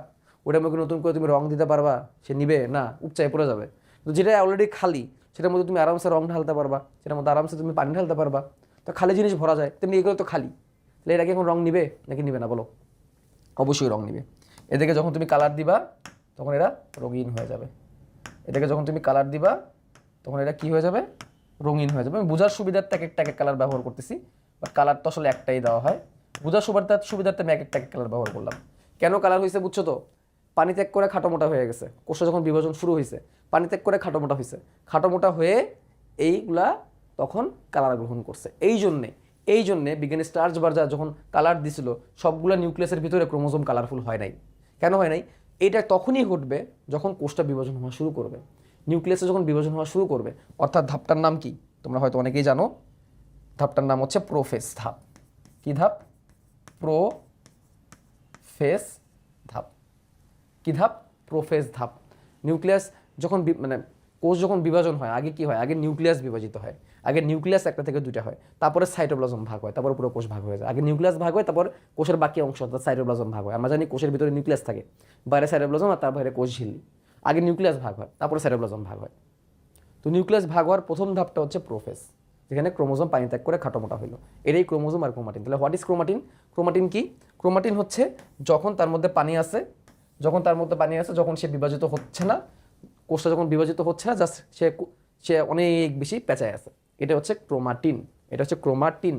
ওটার মধ্যে নতুন করে তুমি রং দিতে পারবা? সে নিবে না, উপচায় পড়ে যাবে। তো যেটা অলরেডি খালি, সেটার মধ্যে তুমি আরামসে রং ঢালতে পারবা, সেটার মধ্যে আরামসে তুমি পানি ঢালতে পারবা। তো খালি জিনিস ভরা যায়, তেমনি এগুলো তো খালি। তাহলে এটাকে এখন রং নিবে নাকি নিবে না বলো? অবশ্যই রং নিবে। এদেরকে যখন তুমি কালার দিবা, তখন এরা রঙিন হয়ে যাবে। এটাকে যখন তুমি কালার দিবা, তখন এটা কি হয়ে যাবে, রঙিন হয়ে যাবে। আমি বোঝার সুবিধার্থে এক একটা কালার ব্যবহার করতেছি, বাট কালার তো আসলে একটাই দেওয়া হয়। বোঝার সুবিধার্থে আমি এক একটা কালার ব্যবহার করলাম। কেন কালার হয়েছে বুঝছো তো? পানি ত্যাগ করে খাটো মোটা হয়ে গেছে, কোষে যখন বিভাজন শুরু হয়েছে, পানি ত্যাগ করে খাটো মোটা হয়েছে, খাটো মোটা হয়ে এইগুলা তখন কালার গ্রহণ করছে। এই জন্যে বিজ্ঞানী স্টার্চ বার্জার যখন কালার দিছিল, সবগুলো নিউক্লিয়াসের ভিতরে ক্রোমোজোম কালারফুল হয় নাই। কেন হয় নাই? এটা তখনই ঘটবে যখন কোষটা বিভাজন হওয়া শুরু করবে, নিউক্লিয়াসে যখন বিভাজন হওয়া শুরু করবে। অর্থাৎ ধাপটার নাম কি তোমরা হয়তো অনেকেই জানো, ধাপটার নাম হচ্ছে প্রোফেজ ধাপ। কি ধাপ? প্রোফেজ ধাপ। কি ধাপ? প্রোফেজ ধাপ। নিউক্লিয়াস যখন মানে কোষ যখন বিভাজন হয়, আগে কি হয়, আগে নিউক্লিয়াস বিভাজিত হয়, আগে নিউক্লিয়াস একটা থেকে দুইটা হয়, তারপরে সাইটোপ্লাজম ভাগ হয়, তারপরে পুরো কোষ ভাগ হয়ে যায়। আগে নিউক্লিয়াস ভাগ হয়, তারপর কোষের বাকি অংশ অর্থাৎ সাইটোপ্লাজম ভাগ হয়। আমরা জানি কোষের ভিতরে নিউক্লিয়াস থাকে, বাইরে সাইটোপ্লাজম, আর তার বাইরে কোষ ঝিল্লি। আগে নিউক্লিয়াস ভাগ হয়, তারপরে সাইটোপ্লাজম ভাগ হয়। তো নিউক্লিয়াস ভাগ হওয়ার প্রথম ধাপটা হচ্ছে প্রোফেজ, যেখানে ক্রোমোজোম পানি ত্যাগ করে খাটো মোটা হলো। এটাই ক্রোমোজোম আর ক্রোমাটিন। তাহলে হোয়াট ইজ ক্রোমাটিন? ক্রোমাটিন কি? ক্রোমাটিন হচ্ছে যখন তার মধ্যে পানি আছে, যখন সে বিভাজিত হচ্ছে না, কোষটা যখন বিভাজিত হচ্ছে না, জাস্ট সে অনেক বেশি পেঁচায় আছে, এটা হচ্ছে ক্রোমাটিন। এটা হচ্ছে ক্রোমাটিন।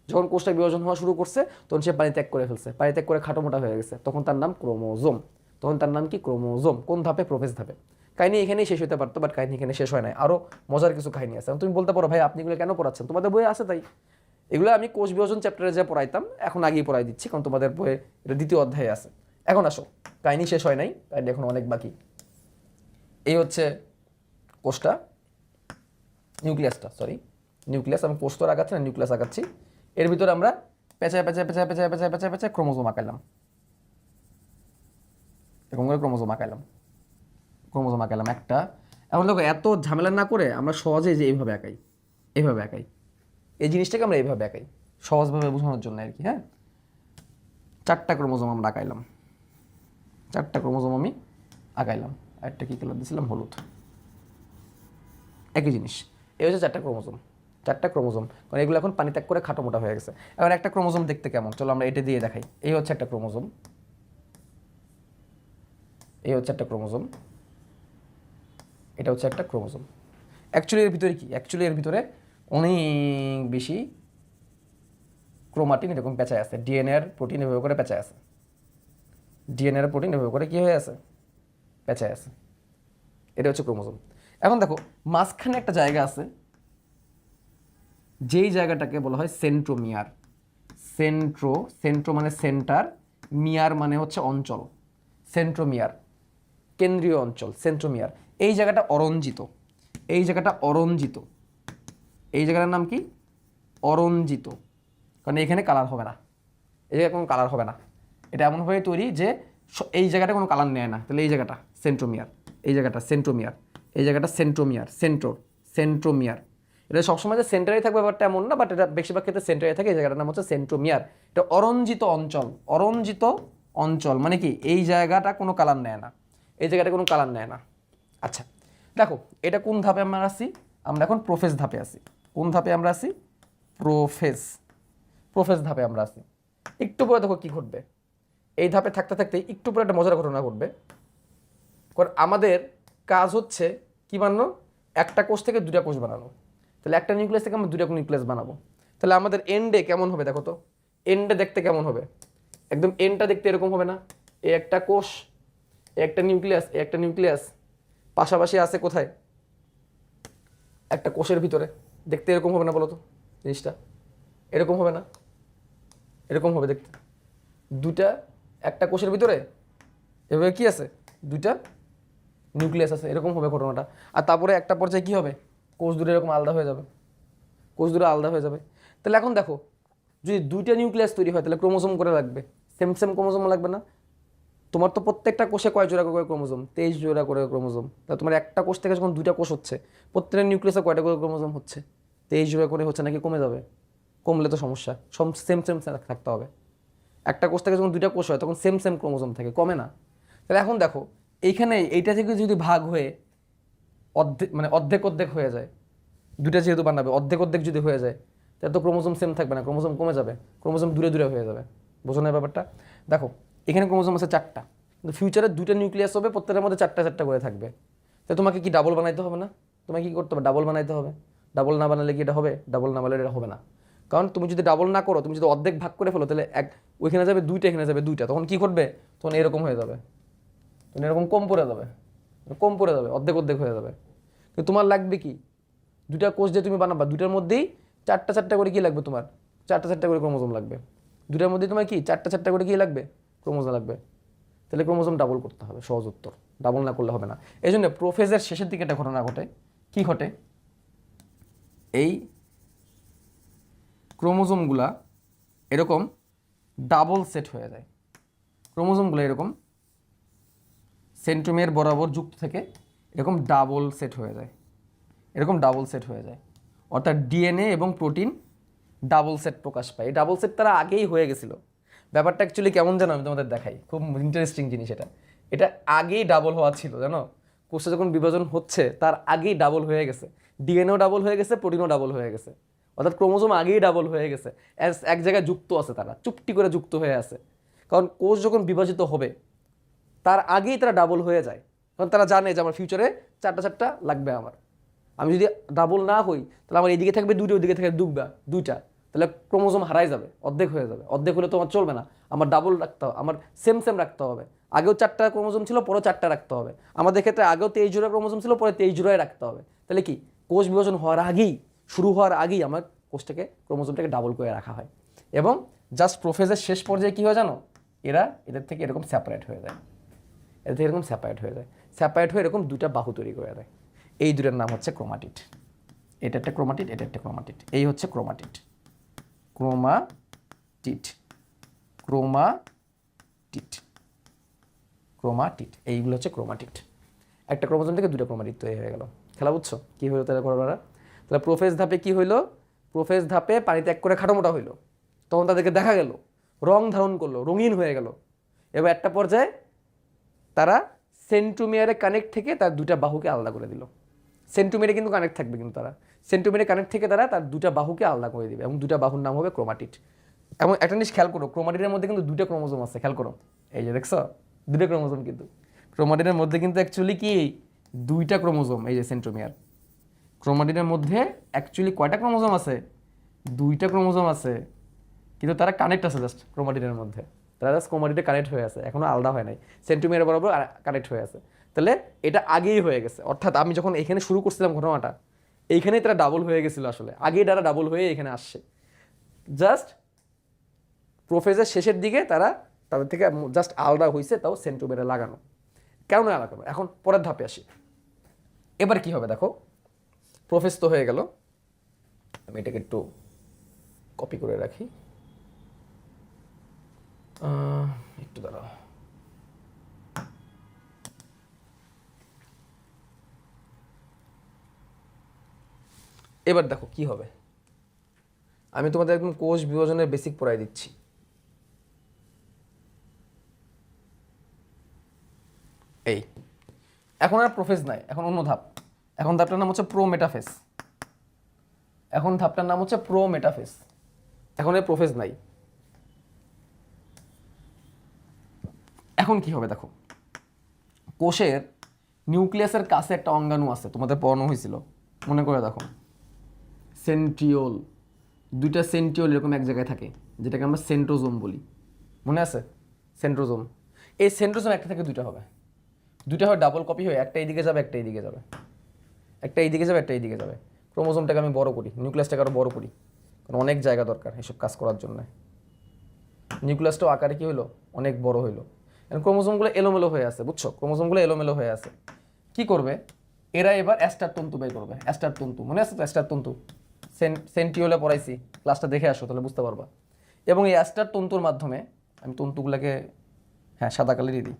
যখন কোষটা বিভাজন হওয়া শুরু করছে, তখন সে পানি ত্যাগ করে ফেলছে, পানি ত্যাগ করে খাটো মোটা হয়ে গেছে, তখন তার নাম ক্রোমোজোম। তখন তার নাম কি? ক্রোমোজোম। কোন ধাপে? প্রোফেজ ধাপে। কাহিনী এখানেই শেষ হতে পারতো, বাট কাহিনী এখানে শেষ হয় নাই, আরও মজার কিছু কাহিনী আছে। তুমি বলতে পারো, ভাই আপনি এগুলো কেন পড়াচ্ছেন? তোমাদের বইয়ে আছে তাই। এগুলো আমি কোষ বিভাজন চ্যাপ্টারে যা পড়াইতাম, এখন আগেই পড়াই দিচ্ছি, কারণ তোমাদের বইয়ে এটা দ্বিতীয় অধ্যায়ে আছে। এখন আসো, কাহিনী শেষ হয় নাই, কাহিনী এখন অনেক বাকি। এই হচ্ছে কোষটা, নিউক্লিয়াসটা, সরি নিউক্লিয়াস, আমি কোষ তো আঁকাচ্ছি না, নিউক্লিয়াস আঁকাচ্ছি। এর ভিতরে আমরা পেঁচায় পেঁচায় পেঁচায় পেঁচায় পেঁচায় পেঁচায় পেঁচায় ক্রোমোজোম আঁকাইলাম, এরকম করে ক্রোমোজোম আঁকাইলাম একটা। এখন দেখো, এত ঝামেলা না করে আমরা সহজে যে এইভাবে আঁকাই, এই জিনিসটাকে আমরা এইভাবে আঁকাই, সহজভাবে বোঝানোর জন্য আর কি। হ্যাঁ, 4টা ক্রোমোজোম আমরা আঁকাইলাম, 4টা ক্রোমোজোম আমি আঁকাইলাম। একটা কি কালার দিয়েছিলাম? হলুদ। একই জিনিস। এই হচ্ছে 4টা ক্রোমোজোম, কারণ এগুলো এখন পানি ত্যাগ করে খাটো মোটা হয়ে গেছে। এখন একটা ক্রোমোজোম দেখতে কেমন, চলো আমরা এটা দিয়ে দেখাই। এই হচ্ছে একটা ক্রোমোজোম, এই হচ্ছে একটা ক্রোমোজোম, এটা হচ্ছে একটা ক্রোমোজোম। অ্যাকচুয়ালি এর ভিতরে কি? অ্যাকচুয়ালি এর ভিতরে অনেক বেশি ক্রোমাটিন এরকম পেঁচায় আছে, ডিএনএ আর প্রোটিন এভাবে করে পেঁচায় আছে, ডিএনএ আর প্রোটিন এভাবে করে কি হয়ে আছে? পেঁচায় আছে। এটা হচ্ছে ক্রোমোজোম। এখন দেখো, মাঝখানে একটা জায়গা আছে, যেই জায়গাটাকে বলা হয় সেন্ট্রোমিয়ার। সেন্ট্রো মানে সেন্টার, মিয়ার মানে হচ্ছে অঞ্চল। সেন্ট্রোমিয়ার, কেন্দ্রীয় অঞ্চল, সেন্ট্রোমিয়ার। এই জায়গাটা অরঞ্জিত, এই জায়গাটার নাম কি? অরঞ্জিত। কারণ এখানে কালার হবে না, এই জায়গায় কোনো কালার হবে না। এটা এমনভাবে তৈরি যে এই জায়গাটা কোনো কালার নেয় না। তাহলে এই জায়গাটা সেন্ট্রোমিয়ার, এই জায়গাটা সেন্ট্রোমিয়ার, এই জায়গাটা সেন্ট্রোমিয়ার, সেন্ট্রোমিয়ার। এটা সবসময় যে সেন্টারে থাকবে ব্যাপারটা এমন না, বাট এটা বেশিরভাগ ক্ষেত্রে সেন্টারে থাকে। এই জায়গাটার নাম হচ্ছে সেন্ট্রোমিয়ার। এটা অরঞ্জিত অঞ্চল। অরঞ্জিত অঞ্চল মানে কি? এই জায়গাটা কোনো কালার নেয় না, এই জায়গাটা কোনো কালার নেয় না। আচ্ছা দেখো, এটা কোন ধাপে আমরা আসি? আমরা এখন প্রোফেজ ধাপে আসি। কোন ধাপে আমরা আসি? প্রোফেজ। প্রোফেজ ধাপে আমরা আছি। একটু পরে দেখো কি ঘটবে, এই ধাপে থাকতে থাকতে একটু পরে একটা মজার ঘটনা ঘটবে। কারণ আমাদের কাজ হচ্ছে কি বানানো, একটা কোষ থেকে দুটা কোষ বানানো। তাহলে একটা নিউক্লিয়াস থেকে আমরা দুটা নিউক্লিয়াস বানাবো। তাহলে আমাদের এন্ডে কেমন হবে দেখো তো, এন্ডে দেখতে কেমন হবে, একদম এন্ডটা দেখতে এরকম হবে না? এই একটা কোষ, একটা নিউক্লিয়াস, একটা নিউক্লিয়াস পাশাপাশি আছে কোথায়, একটা কোষের ভিতরে। দেখতে এরকম হবে না বলো তো জিনিসটা? এরকম হবে না? এরকম হবে দেখতে। দুটা একটা কোষের ভিতরে এভাবে কি আছে, দুইটা নিউক্লিয়াস আছে, এরকম হবে ঘটনাটা। আর তারপরে একটা পর্যায়ে কি হবে, কোষ দূরে এরকম আলাদা হয়ে যাবে, কোষ দূরে আলাদা হয়ে যাবে। তাহলে এখন দেখো, যদি দুইটা নিউক্লিয়াস তৈরি হয় তাহলে ক্রোমোজোম করে লাগবে, সেম সেম ক্রোমোজোম লাগবে না? তোমার তো প্রত্যেকটা কোষে কয় জোড়া করে ক্রোমোজোম, 23 জোড়া করে ক্রোমোজোম। তাহলে তোমার একটা কোষ থেকে যখন দুইটা কোষ হচ্ছে, প্রত্যেকটা নিউক্লিয়াসে কয়টা করে ক্রোমোজোম হচ্ছে, 23 জোড়া করে হচ্ছে, নাকি কমে যাবে? কমলে তো সমস্যা, সেম সেম থাকতে হবে। একটা কোষ থেকে যখন দুইটা কোষ হয় তখন সেম সেম ক্রোমোজোম থাকে, কমে না? তাহলে এখন দেখো এইখানে এইটা থেকে যদি ভাগ হয়ে অর্ধেক মানে অর্ধেক অর্ধেক হয়ে যায়, দুইটা যেহেতু বানাবে, অর্ধেক অর্ধেক যদি হয়ে যায় তাহলে তো ক্রোমোজোম সেম থাকবে না, ক্রোমোজোম কমে যাবে, ক্রোমোজোম দূরে দূরে হয়ে যাবে। বোঝো না ব্যাপারটা? দেখো এখানে ক্রোমোজোম আছে 4টা, কিন্তু ফিউচারে দুইটা নিউক্লিয়াস হবে, প্রত্যেকের মধ্যে 4টা 4টা করে থাকবে। তাই তোমাকে কি ডাবল বানাইতে হবে না? তোমাকে কি করতে হবে, ডাবল বানাইতে হবে। ডাবল না বানালে কি এটা হবে? ডাবল না বানালে এটা হবে না। কারণ তুমি যদি ডাবল না করো, তুমি যদি অর্ধেক ভাগ করে ফেলো, তাহলে ওইখানে যাবে দুইটা, এখানে যাবে দুইটা, তখন কি ঘটবে, তখন এরকম হয়ে যাবে, তখন এরকম কম পড়ে যাবে, কম পড়ে যাবে, অর্ধেক অর্ধেক হয়ে যাবে। কিন্তু তোমার লাগবে কি, দুইটা কোষ যে তুমি বানাবা, দুইটার মধ্যেই 4টা 4টা করে কি লাগবে তোমার, 4টা 4টা করে ক্রোমোজোম লাগবে। দুইটার মধ্যে তোমার কি 4টা 4টা করে কি লাগবে, ক্রোমোজোম লাগবে। তাহলে ক্রোমোজোম ডাবল করতে হবে, সহজ উত্তর। ডাবল না করলে হবে না। এই জন্য প্রোফেজের শেষের দিকে একটা ঘটনা ঘটে। কি ঘটে, এই ক্রোমোজোমগুলা এরকম ডাবল সেট হয়ে যায়। ক্রোমোজোমগুলো এরকম সেন্ট্রোমিয়ার বরাবর যুক্ত থেকে এরকম ডাবল সেট হয়ে যায়, এরকম ডাবল সেট হয়ে যায়। অর্থাৎ ডিএনএ এবং প্রোটিন ডাবল সেট প্রকাশ পায়। এই ডাবল সেট তারা আগেই হয়ে গেছিলো। ব্যাপারটা অ্যাকচুয়ালি কেমন জানো, আমি তোমাদের দেখাই, খুব ইন্টারেস্টিং জিনিস এটা। এটা আগেই ডাবল হওয়া ছিল, জানো? কোষে যখন বিভাজন হচ্ছে তার আগেই ডাবল হয়ে গেছে, ডিএনএও ডাবল হয়ে গেছে, প্রোটিনও ডাবল হয়ে গেছে। অর্থাৎ ক্রোমোজোম আগেই ডাবল হয়ে গেছে, এক জায়গায় যুক্ত আছে, তারা চুপটি করে যুক্ত হয়ে আছে। কারণ কোষ যখন বিভাজিত হবে তার আগেই তারা ডাবল হয়ে যায়, কারণ তারা জানে যে আমার ফিউচারে 4টা 4টা লাগবে আমার। আমি যদি ডাবল না হই তাহলে আমার এইদিকে থাকবে দুটো, ওইদিকে থাকবে দুইটা, তাহলে ক্রোমোজোম হারাই যাবে, অর্ধেক হয়ে যাবে। অর্ধেক হলে তো আমার চলবে না, আমার ডাবল রাখতে হবে, আমার সেম সেম রাখতে হবে। আগেও 4টা ক্রোমোজোম ছিল, পরে 4টা রাখতে হবে। আমাদের ক্ষেত্রে আগেও 23 জোড়া ক্রোমোজোম ছিল, পরে 23 জোড়ায় রাখতে হবে। তাহলে কি কোষ বিভাজন হওয়ার আগেই, শুরু হওয়ার আগেই আমার কোষটাকে, ক্রোমোজোমটাকে ডাবল করে রাখা হয়। এবং জাস্ট প্রোফেজের শেষ পর্যায়ে কী হয় জানো, এদের থেকে এরকম সেপারেট হয়ে যায়, এদের থেকে এরকম সেপারেট হয়ে যায়, সেপারেট হয়ে এরকম দুটা বাহু তৈরি করে দেয়। এই দুটার নাম হচ্ছে ক্রোমাটিড। এটা একটা ক্রোমাটিড, এটা একটা ক্রোমাটিড। এই হচ্ছে ক্রোমাটিড, ক্রোমাটিড, ক্রোমাটিড, ক্রোমাটিড, এইগুলো হচ্ছে ক্রোমাটিড। একটা ক্রোমোজোম থেকে দুটো ক্রোমাটিড তৈরি হয়ে গেল। খেলা বুঝছো কী হলো তাহলে ঘটনাটা? তাহলে প্রোফেজ ধাপে কি হইলো, প্রোফেজ ধাপে পানি ত্যাগ করে খাটোমোটা হইলো, তখন তাদেরকে দেখা গেল রং ধারণ করলো, রঙিন হয়ে গেল। এবার একটা পর্যায়ে তারা সেন্ট্রোমিয়ারে কানেক্ট থেকে তার দুটা বাহুকে আলাদা করে দিল। সেন্ট্রোমিয়ারে কিন্তু কানেক্ট থাকবে, কিন্তু তারা সেন্ট্রোমিয়ারে কানেক্ট থেকে তারা তার দুটা বাহুকে আলাদা করে দিবে, এবং দুটা বাহুর নাম হবে ক্রোমাটিড। এবং একটা জিনিস খেয়াল করো, ক্রোমাটিডের মধ্যে কিন্তু দুটো ক্রোমোজোম আছে, খেয়াল করো, এই যে দেখছো দুটো ক্রোমোজোম, কিন্তু ক্রোমাটিডের মধ্যে কিন্তু অ্যাকচুয়ালি কি দুইটা ক্রোমোজোম। এই যে সেন্ট্রোমিয়ার, ক্রোমাটিডের মধ্যে অ্যাকচুয়ালি কয়টা ক্রোমোজোম আছে, দুইটা ক্রোমোজোম আছে, কিন্তু তারা কানেক্ট আছে জাস্ট ক্রোমাটিডের মধ্যে, তারা জাস্ট ক্রোমাটিডে কানেক্ট হয়ে আছে, এখনো আলাদা হয় নাই, সেন্ট্রোমিয়ার বরাবর কানেক্ট হয়ে আছে। তাহলে এটা আগেই হয়ে গেছে, অর্থাৎ আমি যখন এখানে শুরু করছিলাম ঘটনাটা, এইখানেই তারা ডাবল হয়ে গেছিলো, আসলে আগেই তারা ডাবল হয়ে এখানে আসছে। জাস্ট প্রোফেজের শেষের দিকে তারা তাদের থেকে জাস্ট আলাদা হয়েছে, তাও সেন্ট্রোমিয়ারে লাগানো। কেন লাগানো, এখন পরের ধাপে আসি। এবার কি হবে দেখো, প্রোফেজ তো হয়ে গেল, আমি এটাকে একটু কপি করে রাখি, একটু দাঁড়াও। এবার দেখো কি হবে, আমি তোমাদের একদম কোষ বিভাজনের বেসিক পড়াই দিচ্ছি। এই এখন আর প্রোফেজ নাই, এখন অন্য ধাপ। এখন ধাপটার নাম হচ্ছে প্রোমেটাফেজ। এখন ধাপটার নাম হচ্ছে প্রোমেটাফেজ। এখন এর প্রোফেজ নাই। এখন কি হবে দেখো, কোষের নিউক্লিয়াসের কাছে একটা অঙ্গাণু আছে, তোমাদের পড়ানো হয়েছিল, মনে করে দেখো, সেন্ট্রিওল। দুইটা সেন্ট্রিওল এরকম এক জায়গায় থাকে, যেটাকে আমরা সেন্ট্রোজোম বলি, মনে আছে? সেন্ট্রোজোম। এই সেন্ট্রোজোম একটা থেকে দুইটা হবে, দুইটা হয় ডাবল কপি হয়ে, একটা এইদিকে যাবে, একটা এইদিকে যাবে, একটা এইদিকে যাবে, একটা এইদিকে যাবে। ক্রোমোজোমটাকে আমি বড় করি, নিউক্লিয়াসটাকে আরও বড় করি, কারণ অনেক জায়গা দরকার এসব কাজ করার জন্য। নিউক্লিয়াসটাও আকারে কি হলো, অনেক বড় হইলো। এখন ক্রোমোজোমগুলো এলোমেলো হয়ে আছে, বুঝছো? ক্রোমোজোমগুলো এলোমেলো হয়ে আছে। কি করবে এরা? এবার অ্যাস্টার তন্তু বের করবে। অ্যাস্টার তন্তু মনে আছে তো? অ্যাস্টার তন্তু সেন্টিওলে পড়াইছি, ক্লাসটা দেখে আসো তাহলে বুঝতে পারবা। এবং এই অ্যাস্টার তন্তুর মাধ্যমে, আমি তন্তুগুলোকে হ্যাঁ সাদা কালারই দিই।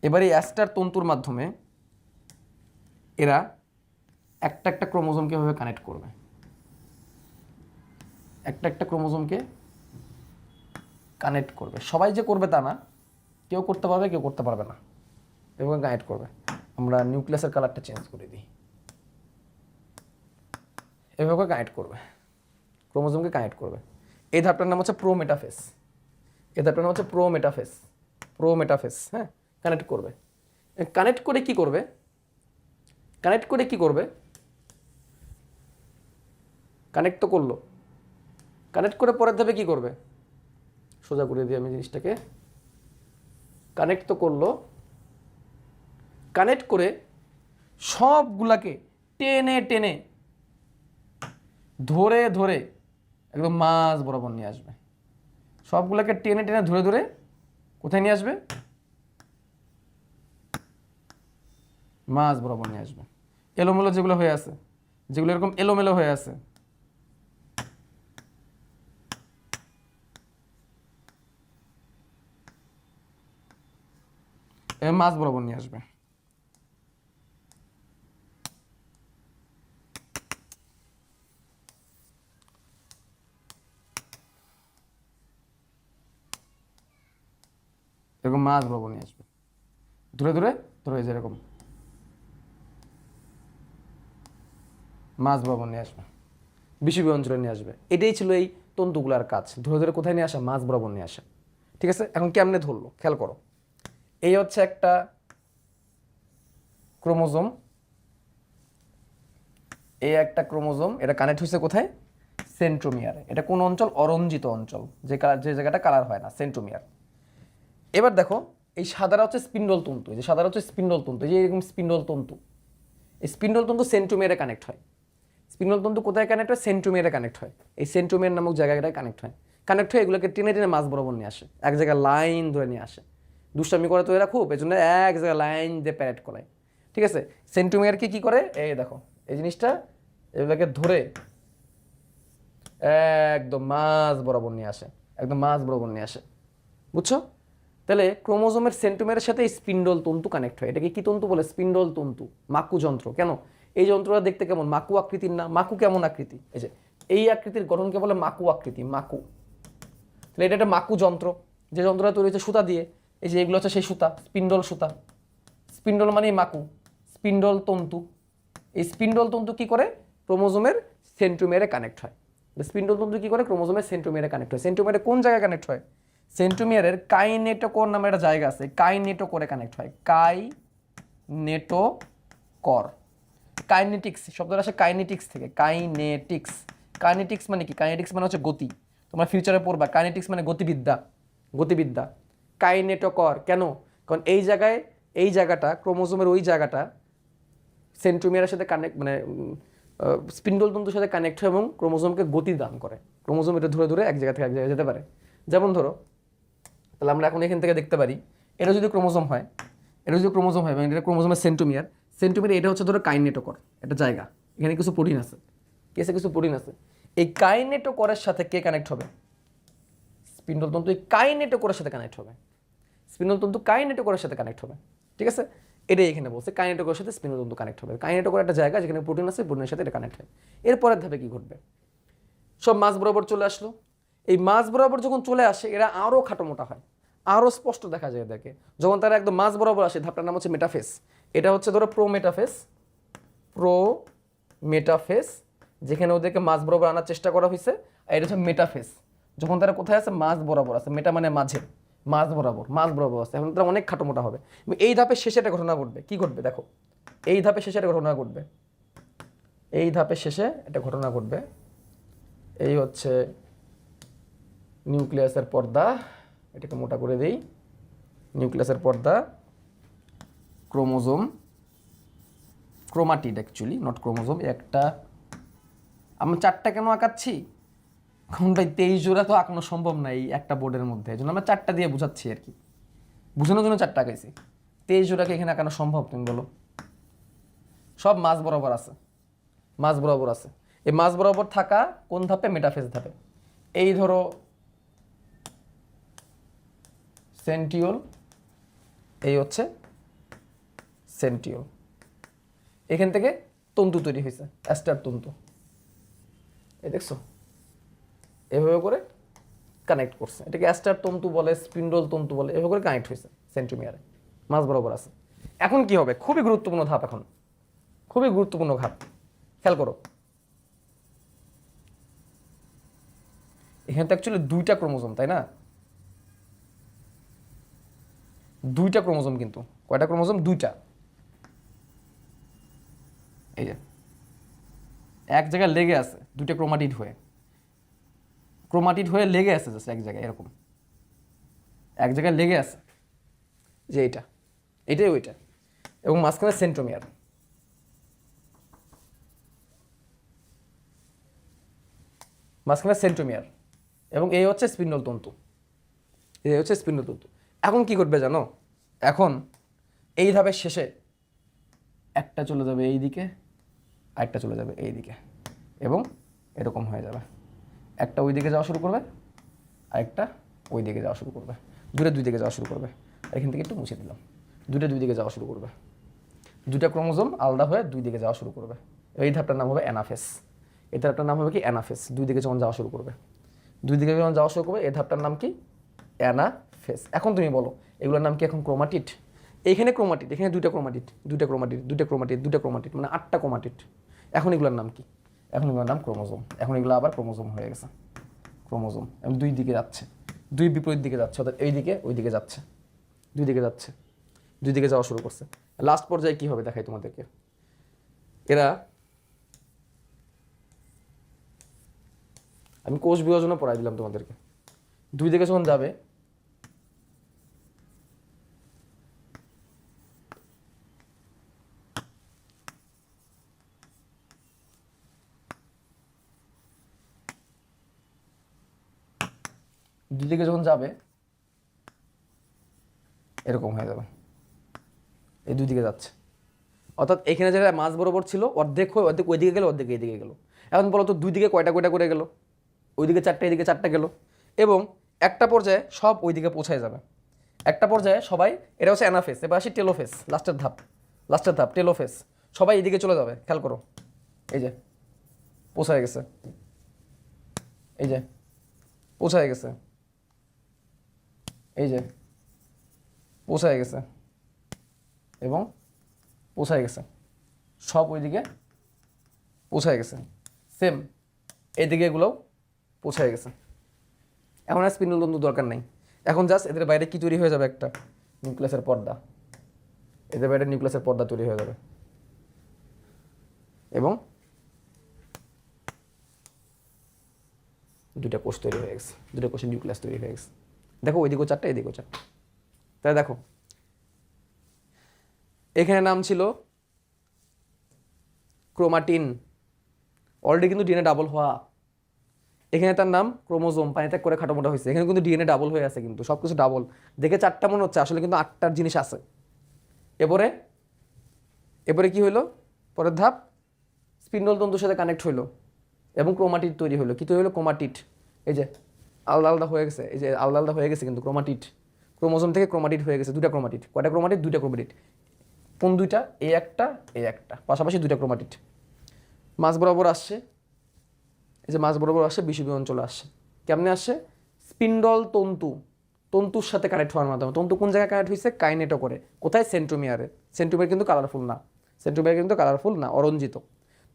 এবার এই অ্যাস্টার তন্তুর মাধ্যমে এরা একটা একটা ক্রোমোজোমকে এভাবে কানেক্ট করবে, একটা একটা ক্রোমোজোমকে কানেক্ট করবে। সবাই যে করবে তা না, কেউ করতে পারবে, কেউ করতে পারবে না, এভাবে কানেক্ট করবে। আমরা নিউক্লিয়াসের কালারটা চেঞ্জ করে দিই, এভাবে কানেক্ট করবে, ক্রোমোজোমকে কানেক্ট করবে। এই ধাপটার নাম হচ্ছে প্রোমেটাফেজ। এই ধাপটার নাম হচ্ছে প্রোমেটাফেজ। প্রোমেটাফেজ, হ্যাঁ, কানেক্ট করবে। কানেক্ট করে কি করবে? কানেক্ট করে কি করবে? কানেক্ট তো করলো, কানেক্ট করে পরের ধাপে কি করবে? সোজা করে দিই আমি জিনিসটাকে। কানেক্ট তো করলো, কানেক্ট করে সবগুলাকে টেনে টেনে ধরে ধরে একদম মাঝ বরাবর নিয়ে আসবে। সবগুলোকে টেনে টেনে ধরে ধরে কোথায় নিয়ে আসবে? মাঝ বরাবর নিয়ে আসবে। এলোমেলো যেগুলো হয়ে আছে, যেগুলো এরকম এলোমেলো হয়ে আছে, মাঝ বরাবর নিয়ে আসবে। এরকম মাছ বরাবর নিয়ে আসবে, ধরে ধরে ধরে যেরকম মাছ বরাবর নিয়ে আসবে, বিষুবী অঞ্চলে নিয়ে আসবে। এটাই ছিল এই তন্তুগুলার কাজ, ধরে ধরে কোথায় নিয়ে আসা? মাছ বরাবর নিয়ে আসা। ঠিক আছে, এখন কেমনে ধরলো খেয়াল করো। এই হচ্ছে একটা ক্রোমোজোম, এই একটা ক্রোমোজোম, এটা কানেক্ট হয়েছে কোথায়? সেন্ট্রোমিয়ারে। এটা কোন অঞ্চল? অরঞ্জিত অঞ্চল, যে জায়গাটা কালার হয় না, সেন্ট্রোমিয়ার। এবার দেখো, এই সাদারা হচ্ছে স্পিন্ডল তন্তু, এই যে সাদারা হচ্ছে স্পিন্ডল তন্তু, এই যে এরকম স্পিন্ডল তন্তু। এই স্পিন্ডল তন্তু সেন্ট্রোমিয়ারে কানেক্ট হয়। স্পিন্ডল তন্তু কোথায় কানেক্ট হয়? সেন্ট্রোমিয়ারে কানেক্ট হয়। এই সেন্ট্রোমিয়ার নামক জায়গাটায় কানেক্ট হয়। কানেক্ট হয়ে এগুলোকে টেনে টেনে মাঝ বরাবর নিয়ে আসে, এক জায়গায় লাইন ধরে নিয়ে আসে। দুষ্টামি করে তো এরা খুব, এই জন্য এক জায়গায় লাইন দিয়ে প্যারেড করায়। ঠিক আছে, সেন্ট্রোমিয়ারকে কি করে? এই দেখো এই জিনিসটা, এগুলোকে ধরে একদম মাঝ বরাবর নিয়ে আসে, একদম মাঝ বরাবর নিয়ে আসে, বুঝছো? তাহলে ক্রোমোজোমের সেন্ট্রোমিয়ারের সাথে স্পিন্ডল তন্তু কানেক্ট হয়। এটাকে কি তন্তু বলে? স্পিন্ডল তন্তু, মাকু যন্ত্র। কেন? এই যন্ত্রটা দেখতে কেমন? মাকু আকৃতির না? মাকু কেমন আকৃতি? এই যে এই আকৃতির গঠনকে বলে মাকু আকৃতি, মাকু। তাহলে এটা একটা মাকু যন্ত্র, যে যন্ত্রটা তৈরি হচ্ছে সুতা দিয়ে। এই যে এগুলো হচ্ছে সেই সুতা, স্পিন্ডল সুতা। স্পিন্ডল মানে মাকু, স্পিন্ডল তন্তু। এই স্পিন্ডল তন্তু কি করে? ক্রোমোজোমের সেন্ট্রোমিয়ারে কানেক্ট হয়। স্পিন্ডল তন্তু কি করে? ক্রোমোজোমের সেন্ট্রোমিয়ারে কানেক্ট হয়। সেন্ট্রোমিয়ারে কোন জায়গায় কানেক্ট হয়? সেন্ট্রোমিয়ারের কাইনেটোকর নামে একটা জায়গা আছে, কাইনেটোকরে কানেক্ট হয়। কাইনেটোকর, কাইনেটিক্স শব্দটা আসে কাইনেটিক্স থেকে, কাইনেটিক্স। কাইনেটিক্স মানে কি? কাইনেটিক্স মানে হচ্ছে গতি। তোমরা ফিউচারে পড়বা কাইনেটিক্স মানে গতিবিদ্যা, গতিবিদ্যা। কাইনেটোকর কেন? কারণ এই জায়গায়, এই জায়গাটা ক্রোমোজোমের ওই জায়গাটা সেন্ট্রোমিয়ারের সাথে কানেক্ট, মানে স্পিন্ডল তন্তুর সাথে কানেক্ট হয় এবং ক্রোমোজোমকে গতি দান করে। ক্রোমোজোম এটা ধরে ধরে এক জায়গা থেকে এক জায়গায় যেতে পারে। যেমন ধরো, তাহলে আমরা এখন এখান থেকে দেখতে পারি, এটা যদি ক্রোমোজোম হয়, এটা যদি ক্রোমোজোম হয়, এটা ক্রোমোজোমের সেন্ট্রোমিয়ার। সেন্ট্রোমিয়ার এটা হচ্ছে ধরো কাইনেটোকর, একটা জায়গা, এখানে কিছু প্রোটিন আছে, কেসে কিছু প্রোটিন আছে। এই কাইনেটোকরের সাথে কে কানেক্ট হবে? স্পিন্ডল তন্তু এই কাইনেটোকরের সাথে কানেক্ট হবে। স্পিন্ডল তন্তু কাইনেটোকরের সাথে কানেক্ট হবে। ঠিক আছে, এটাই এখানে বলছে, কাইনেটোকরের সাথে স্পিন্ডল তন্তু কানেক্ট হবে। কাইনেটোকর একটা জায়গা যেখানে প্রোটিন আছে, প্রোটিনের সাথে এটা কানেক্ট হয়। এরপরের ধাপে কি ঘটবে? সব মাঝ বরাবর চলে আসলো। এই মাঝ বরাবর যখন চলে আসে, এরা আরও খাটো মোটা হয়, আরও স্পষ্ট দেখা যায় এদেরকে। যখন তারা একদম মাঝ বরাবর আসে, ধাপটার নাম হচ্ছে মেটাফেস। এটা হচ্ছে ধরো প্রোমেটাফেস, প্রোমেটাফেস, যেখানে ওদেরকে মাঝ বরাবর আনার চেষ্টা করা হয়েছে। আর এটা হচ্ছে মেটাফেস, যখন তারা কোথায় আছে, মাঝ বরাবর আছে, মেটা মানে মাঝে, মাঝ বরাবর আছে, এখন তারা অনেক খাটো মোটা হবে। এই ধাপের শেষে একটা ঘটনা ঘটবে। কি ঘটবে দেখো, এই ধাপের শেষে একটা ঘটনা ঘটবে, এই ধাপের শেষে একটা ঘটনা ঘটবে। এই হচ্ছে নিউক্লিয়াসের পর্দা, এটাকে মোটা করে দেই। নিউক্লিয়াসের পর্দা, chromosome, chromatid actually not chromosome. একটা আমরা 4টা কেন আঁকাচ্ছি, কারণ ভাই 23 জোড়া তো আঁকানো সম্ভব না এই একটা বোর্ডের মধ্যে, এই জন্য আমরা 4টা দিয়ে বোঝাচ্ছি আর কি, বোঝানোর জন্য 4টা আঁকাইছি। 23 জোড়াকে এখানে আঁকানো সম্ভব? তুমি বলো। সব মাঝ বরাবর আছে, মাঝ বরাবর আছে। এই মাঝ বরাবর থাকা কোন ধাপে? মেটাফেজ ধাপে। এই ধরো সেন্টিওল, এই হচ্ছে সেন্টিওল, এখান থেকে তন্তু তৈরি হয়েছে, অ্যাস্টার তন্তু। এই দেখছো, এভাবে করে কানেক্ট করছে, এটাকে অ্যাস্টার তন্তু বলে, স্পিন্ডল তন্তু বলে, এভাবে করে কানেক্ট হয়েছে সেন্টিমিয়ারে, মাঝ বরাবর আছে। এখন কি হবে? খুবই গুরুত্বপূর্ণ ধাপ, এখন খুবই গুরুত্বপূর্ণ ধাপ, খেয়াল করো। এখানে তো অ্যাকচুয়ালি 2টা ক্রোমোজোম, তাই না? 2টা ক্রোমোজোম, কিন্তু কয়টা ক্রোমোজোম? 2টা। এই যে এক জায়গায় লেগে আছে 2টা ক্রোমাটিড হয়ে, ক্রোমাটিড হয়ে লেগে আছে জাস্ট এক জায়গায়, এরকম এক জায়গায় লেগে আছে, যে এটা, এটাই ওইটা, এবং মাঝখানে সেন্ট্রোমিয়ার। মাঝখানে সেন্ট্রোমিয়ার এবং এই হচ্ছে স্পিন্ডল তন্তু, এই হচ্ছে স্পিন্ডল তন্তু। এখন কি করবে জানো? এখন এই ধাপের শেষে একটা চলে যাবে এই দিকে, আরেকটা চলে যাবে এই দিকে, এবং এরকম হয়ে যাবে। একটা ওই দিকে যাওয়া শুরু করবে, আরেকটা ওই দিকে যাওয়া শুরু করবে, দুটো দুই দিকে যাওয়া শুরু করবে। এখান থেকে একটু মুছে দিলাম, দুটো দুই দিকে যাওয়া শুরু করবে, 2টা ক্রোমোজোম আলাদা হয়ে 2 দিকে যাওয়া শুরু করবে। এই ধাপটার নাম হবে অ্যানাফেজ। এই ধাপটার নাম হবে কি? অ্যানাফেজ। 2 দিকে যখন যাওয়া শুরু করবে, 2 দিকে যখন যাওয়া শুরু করবে, এই ধাপটার নাম কি? অ্যানাফেজ। এখন তুমি বলো এগুলোর নাম কি? এখন ক্রোমাটিড। এইখানে ক্রোমাটিড, এখানে 2টা ক্রোমাটিড, 2টা ক্রোমাটিড, 2টা ক্রোমাটিড, 2টা ক্রোমাটিড, মানে 8টা ক্রোমাটিড। এখন এগুলোর নাম কি? এখন এগুলোর নাম ক্রোমোজোম। এখন এগুলো আবার ক্রোমোজোম হয়ে গেছে, ক্রোমোজোম। এবং 2 দিকে যাচ্ছে, 2 বিপরীত দিকে যাচ্ছে, অর্থাৎ এই দিকে ওই দিকে যাচ্ছে, 2 দিকে যাচ্ছে, 2 দিকে যাওয়া শুরু করছে। লাস্ট পর্যায়ে কি হবে দেখাই তোমাদেরকে। এরা, আমি কোষ বিভাজনও পড়াই দিলাম তোমাদেরকে। 2 দিকে যখন যাবে, দুদিকে যখন যাবে এরকম হয়ে যাবে, এই 2 দিকে যাচ্ছে, অর্থাৎ এখানে যেটা মাঝ বরাবর ছিল অর্ধেক হয়ে অর্ধেক ওইদিকে গেল, অর্ধেক এইদিকে গেল। এখন বলো তো 2 দিকে কয়টা কয়টা করে গেল? ওইদিকে 4টা, এদিকে 4টা গেল, এবং একটা পর্যায়ে সব ওইদিকে পৌঁছায় যাবে। একটা পর্যায়ে সবাই, এটা হচ্ছে অ্যানাফেজ। এবার আসি টেলোফেজ, লাস্টের ধাপ, লাস্টের ধাপ টেলোফেজ। সবাই এদিকে চলে যাবে, খেয়াল করো, এই যে পৌঁছায় গেছে, এই যে পৌঁছায় গেছে, এই যে পৌঁছায় গেছে, এবং পৌঁছায় গেছে, সব ওইদিকে পৌঁছায় গেছে। সেম এইদিকে এগুলোও পৌঁছায় গেছে। এখন আর স্পিন্ডল তন্তু দরকার নেই। এখন জাস্ট এদের বাইরে কি তৈরি হয়ে যাবে? একটা নিউক্লিয়াসের পর্দা, এদের বাইরে নিউক্লিয়াসের পর্দা তৈরি হয়ে যাবে, এবং 2টা কোষ তৈরি হয়ে গেছে, 2টা কোষের নিউক্লিয়াস তৈরি হয়ে গেছে। দেখো ওইদিকেও 4টা, এদিকেও 4টা। তাই দেখো এখানে নাম ছিল ক্রোমাটিন, অলরেডি কিন্তু ডিএনএ ডাবল হওয়া। এখানে তার নাম ক্রোমোজোম, পানিতে করে খাটোমোটা হয়েছে। এখানে কিন্তু ডিএনএ ডাবল হয়ে আছে, কিন্তু সব কিছু ডাবল। দেখে 4টা মনে হচ্ছে, আসলে কিন্তু 8টার জিনিস আছে। এরপরে এরপরে কি হইলো? পরের ধাপ, স্পিন্ডল তন্তুর সাথে কানেক্ট হইলো এবং ক্রোমাটিড তৈরি হলো। কি তৈরি হলো? ক্রোমাটিড। এই যে আলাদা আলাদা হয়ে গেছে, এই যে আলাদা আলাদা হয়ে গেছে কিন্তু ক্রোমাটিড। ক্রোমোজোম থেকে ক্রোমাটিড হয়ে গেছে, 2টা ক্রোমাটিড। কয়টা ক্রোমাটিড? 2টা ক্রোমাটিড। কোন 2টা? এই একটা, এই একটা, পাশাপাশি 2টা ক্রোমাটিড। মাঝ বরাবর আসছে, এই যে মাঝ বরাবর আসছে, বিষুবীয় অঞ্চলে আসছে। কেমনে আসছে? স্পিন্ডল তন্তু, তন্তুর সাথে কানেক্ট হওয়ার মাধ্যমে। তন্তু কোন জায়গায় কানেক্ট হয়েছে? কাইনেটো করে। কোথায়? সেন্ট্রোমিয়ারে। সেন্ট্রোমিয়ার কিন্তু কালারফুল না, সেন্ট্রোমিয়ার কিন্তু কালারফুল না, অরঞ্জিত।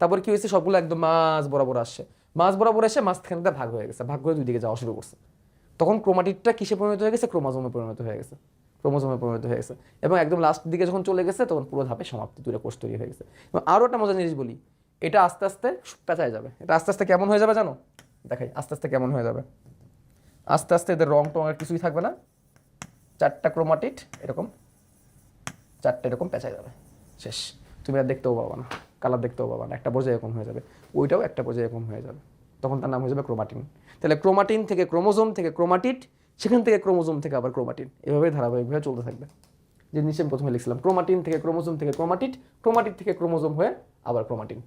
তারপর কি হয়েছে? সবগুলো একদম মাঝ বরাবর আসছে। মাঝ বরাবর এসে মাঝখানটা ভাগ হয়ে গেছে, ভাগ করে দুই দিকে যাওয়া শুরু করছে। তখন ক্রোমাটিডটা কিসে পরিণত হয়ে গেছে? ক্রোমোজোমে পরিণত হয়ে গেছে, ক্রোমোজোমে পরিণত হয়ে গেছে। এবং একদম লাস্ট দিকে যখন চলে গেছে তখন পুরো ধাপে সমাপ্তি, দুইটা কোষ তৈরি হয়ে গেছে। এবং আরও একটা মজার জিনিস বলি, এটা আস্তে আস্তে পেঁচায় যাবে। এটা আস্তে আস্তে কেমন হয়ে যাবে জানো? দেখাই আস্তে আস্তে কেমন হয়ে যাবে। আস্তে আস্তে এদের রং টং আর কিছুই থাকবে না, 4টা ক্রোমাটিড এরকম 4টা এরকম পেঁচায় যাবে, শেষ। তুমি আর দেখতেও পাবা না, কালার দেখতেও পাবা না, একটা পর্যায়ে এরকম হয়ে যাবে, ওইটাও একটা পর্যায়ে এরকম হয়ে যাবে, তখন তার নাম হয়ে যাবে ক্রোমাটিন। তাহলে ক্রোমাটিন থেকে ক্রোমোজোম থেকে ক্রোমাটিড, সেখান থেকে ক্রোমোজোম থেকে আবার ক্রোমাটিন, এভাবেই ধারাবাহিকভাবে চলতে থাকবে। যে জিনিস আমি প্রথমে লিখছিলাম, ক্রোমাটিন থেকে ক্রোমোজোম থেকে ক্রোমাটিড, ক্রোমাটিড থেকে ক্রোমোজোম হয়ে আবার ক্রোমাটিন,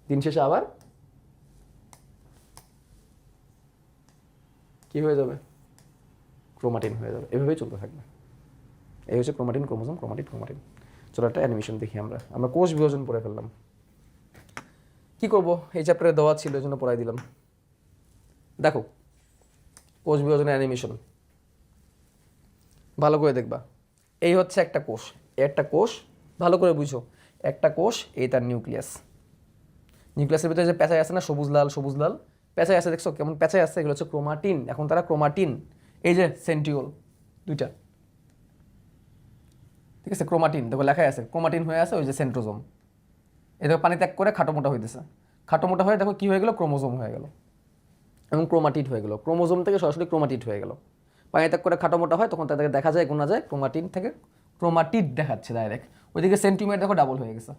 দিন শেষে আবার কি হয়ে যাবে? ক্রোমাটিন হয়ে যাবে, এভাবেই চলতে থাকবে। এই হচ্ছে ক্রোমাটিন, ক্রোমোজোম, ক্রোমাটিড, ক্রোমাটিন। চলো একটা অ্যানিমেশন দেখি। আমরা কোষ বিভাজন পড়ে ফেললাম, কি করব? এই চ্যাপ্টারে দেওয়া ছিল, এই জন্য পড়াই দিলাম। দেখো কোষ বিভাজনের অ্যানিমেশন ভালো করে দেখবা। এই হচ্ছে একটা কোষ, একটা কোষ, ভালো করে বুঝো। একটা কোষ, এই তার নিউক্লিয়াস। নিউক্লিয়াসের ভিতরে যে পেঁচায় আছে না, সবুজ লাল সবুজ লাল পেঁচায় আছে, দেখছো কেমন পেঁচায় আছে? এগুলো হচ্ছে ক্রোমাটিন। এখন তারা ক্রোমাটিন, এই যে সেন্ট্রিওল দুইটা, ঠিক আছে? ক্রোমাটিন দেখো লেখাই আছে, ক্রোমাটিন হয়ে আছে ওই যে সেন্ট্রোজোম। এই দেখো পানি ত্যাগ করে খাটো মোটা হইতেছে, খাটো মোটা হয়ে দেখো কী হয়ে গেল? ক্রোমোজোম হয়ে গেল এবং ক্রোমাটিড হয়ে গেল। ক্রোমোজোম থেকে সরাসরি ক্রোমাটিড হয়ে গেল। পানি ত্যাগ করে খাটো মোটা হয়, তখন তাদেরকে দেখা যায়, গোনা যায়, ক্রোমাটিন থেকে ক্রোমাটিড দেখাচ্ছে ডাইরেক্ট। ওইদিকে সেন্টিমিটার দেখো ডাবল হয়ে গেছে,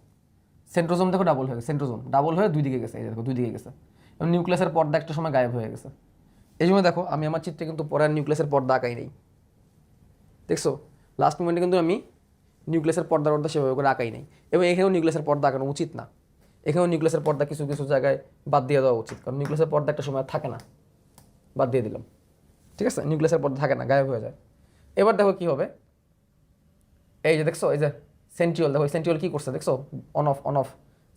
সেন্ট্রোজোম দেখো ডাবল হয়ে গেছে, সেন্ট্রোজোম ডাবল হয়ে দুই দিকে গেছে, এই দেখো দুই দিকে গেছে। এবং নিউক্লিয়াসের পর্দা একটা সময় গায়েব হয়ে গেছে। এই জন্য দেখো আমি আমার চিত্রে কিন্তু পরে নিউক্লিয়াসের পর্দা আঁকাই নেই, দেখছো? লাস্ট মোমেন্টে কিন্তু আমি নিউক্লিয়াসের পর্দা সেভাবে করে আঁকাই নেই। এবং এখানেও নিউক্লিয়াসের পর্দা আঁকানো উচিত না, এখানেও নিউক্লিয়াসের পর্দা কিছু কিছু জায়গায় বাদ দিয়ে দেওয়া উচিত, কারণ নিউক্লিয়াসের পর্দা একটা সময় থাকে না, বাদ দিয়ে দিলাম, ঠিক আছে? নিউক্লিয়াসের পর্দা থাকে না, গায়েব হয়ে যায়। এবার দেখো কি হবে, এই যে দেখছো, এই যে সেন্ট্রিওল, দেখো সেন্ট্রিওল কী করছে দেখছো? On off on off.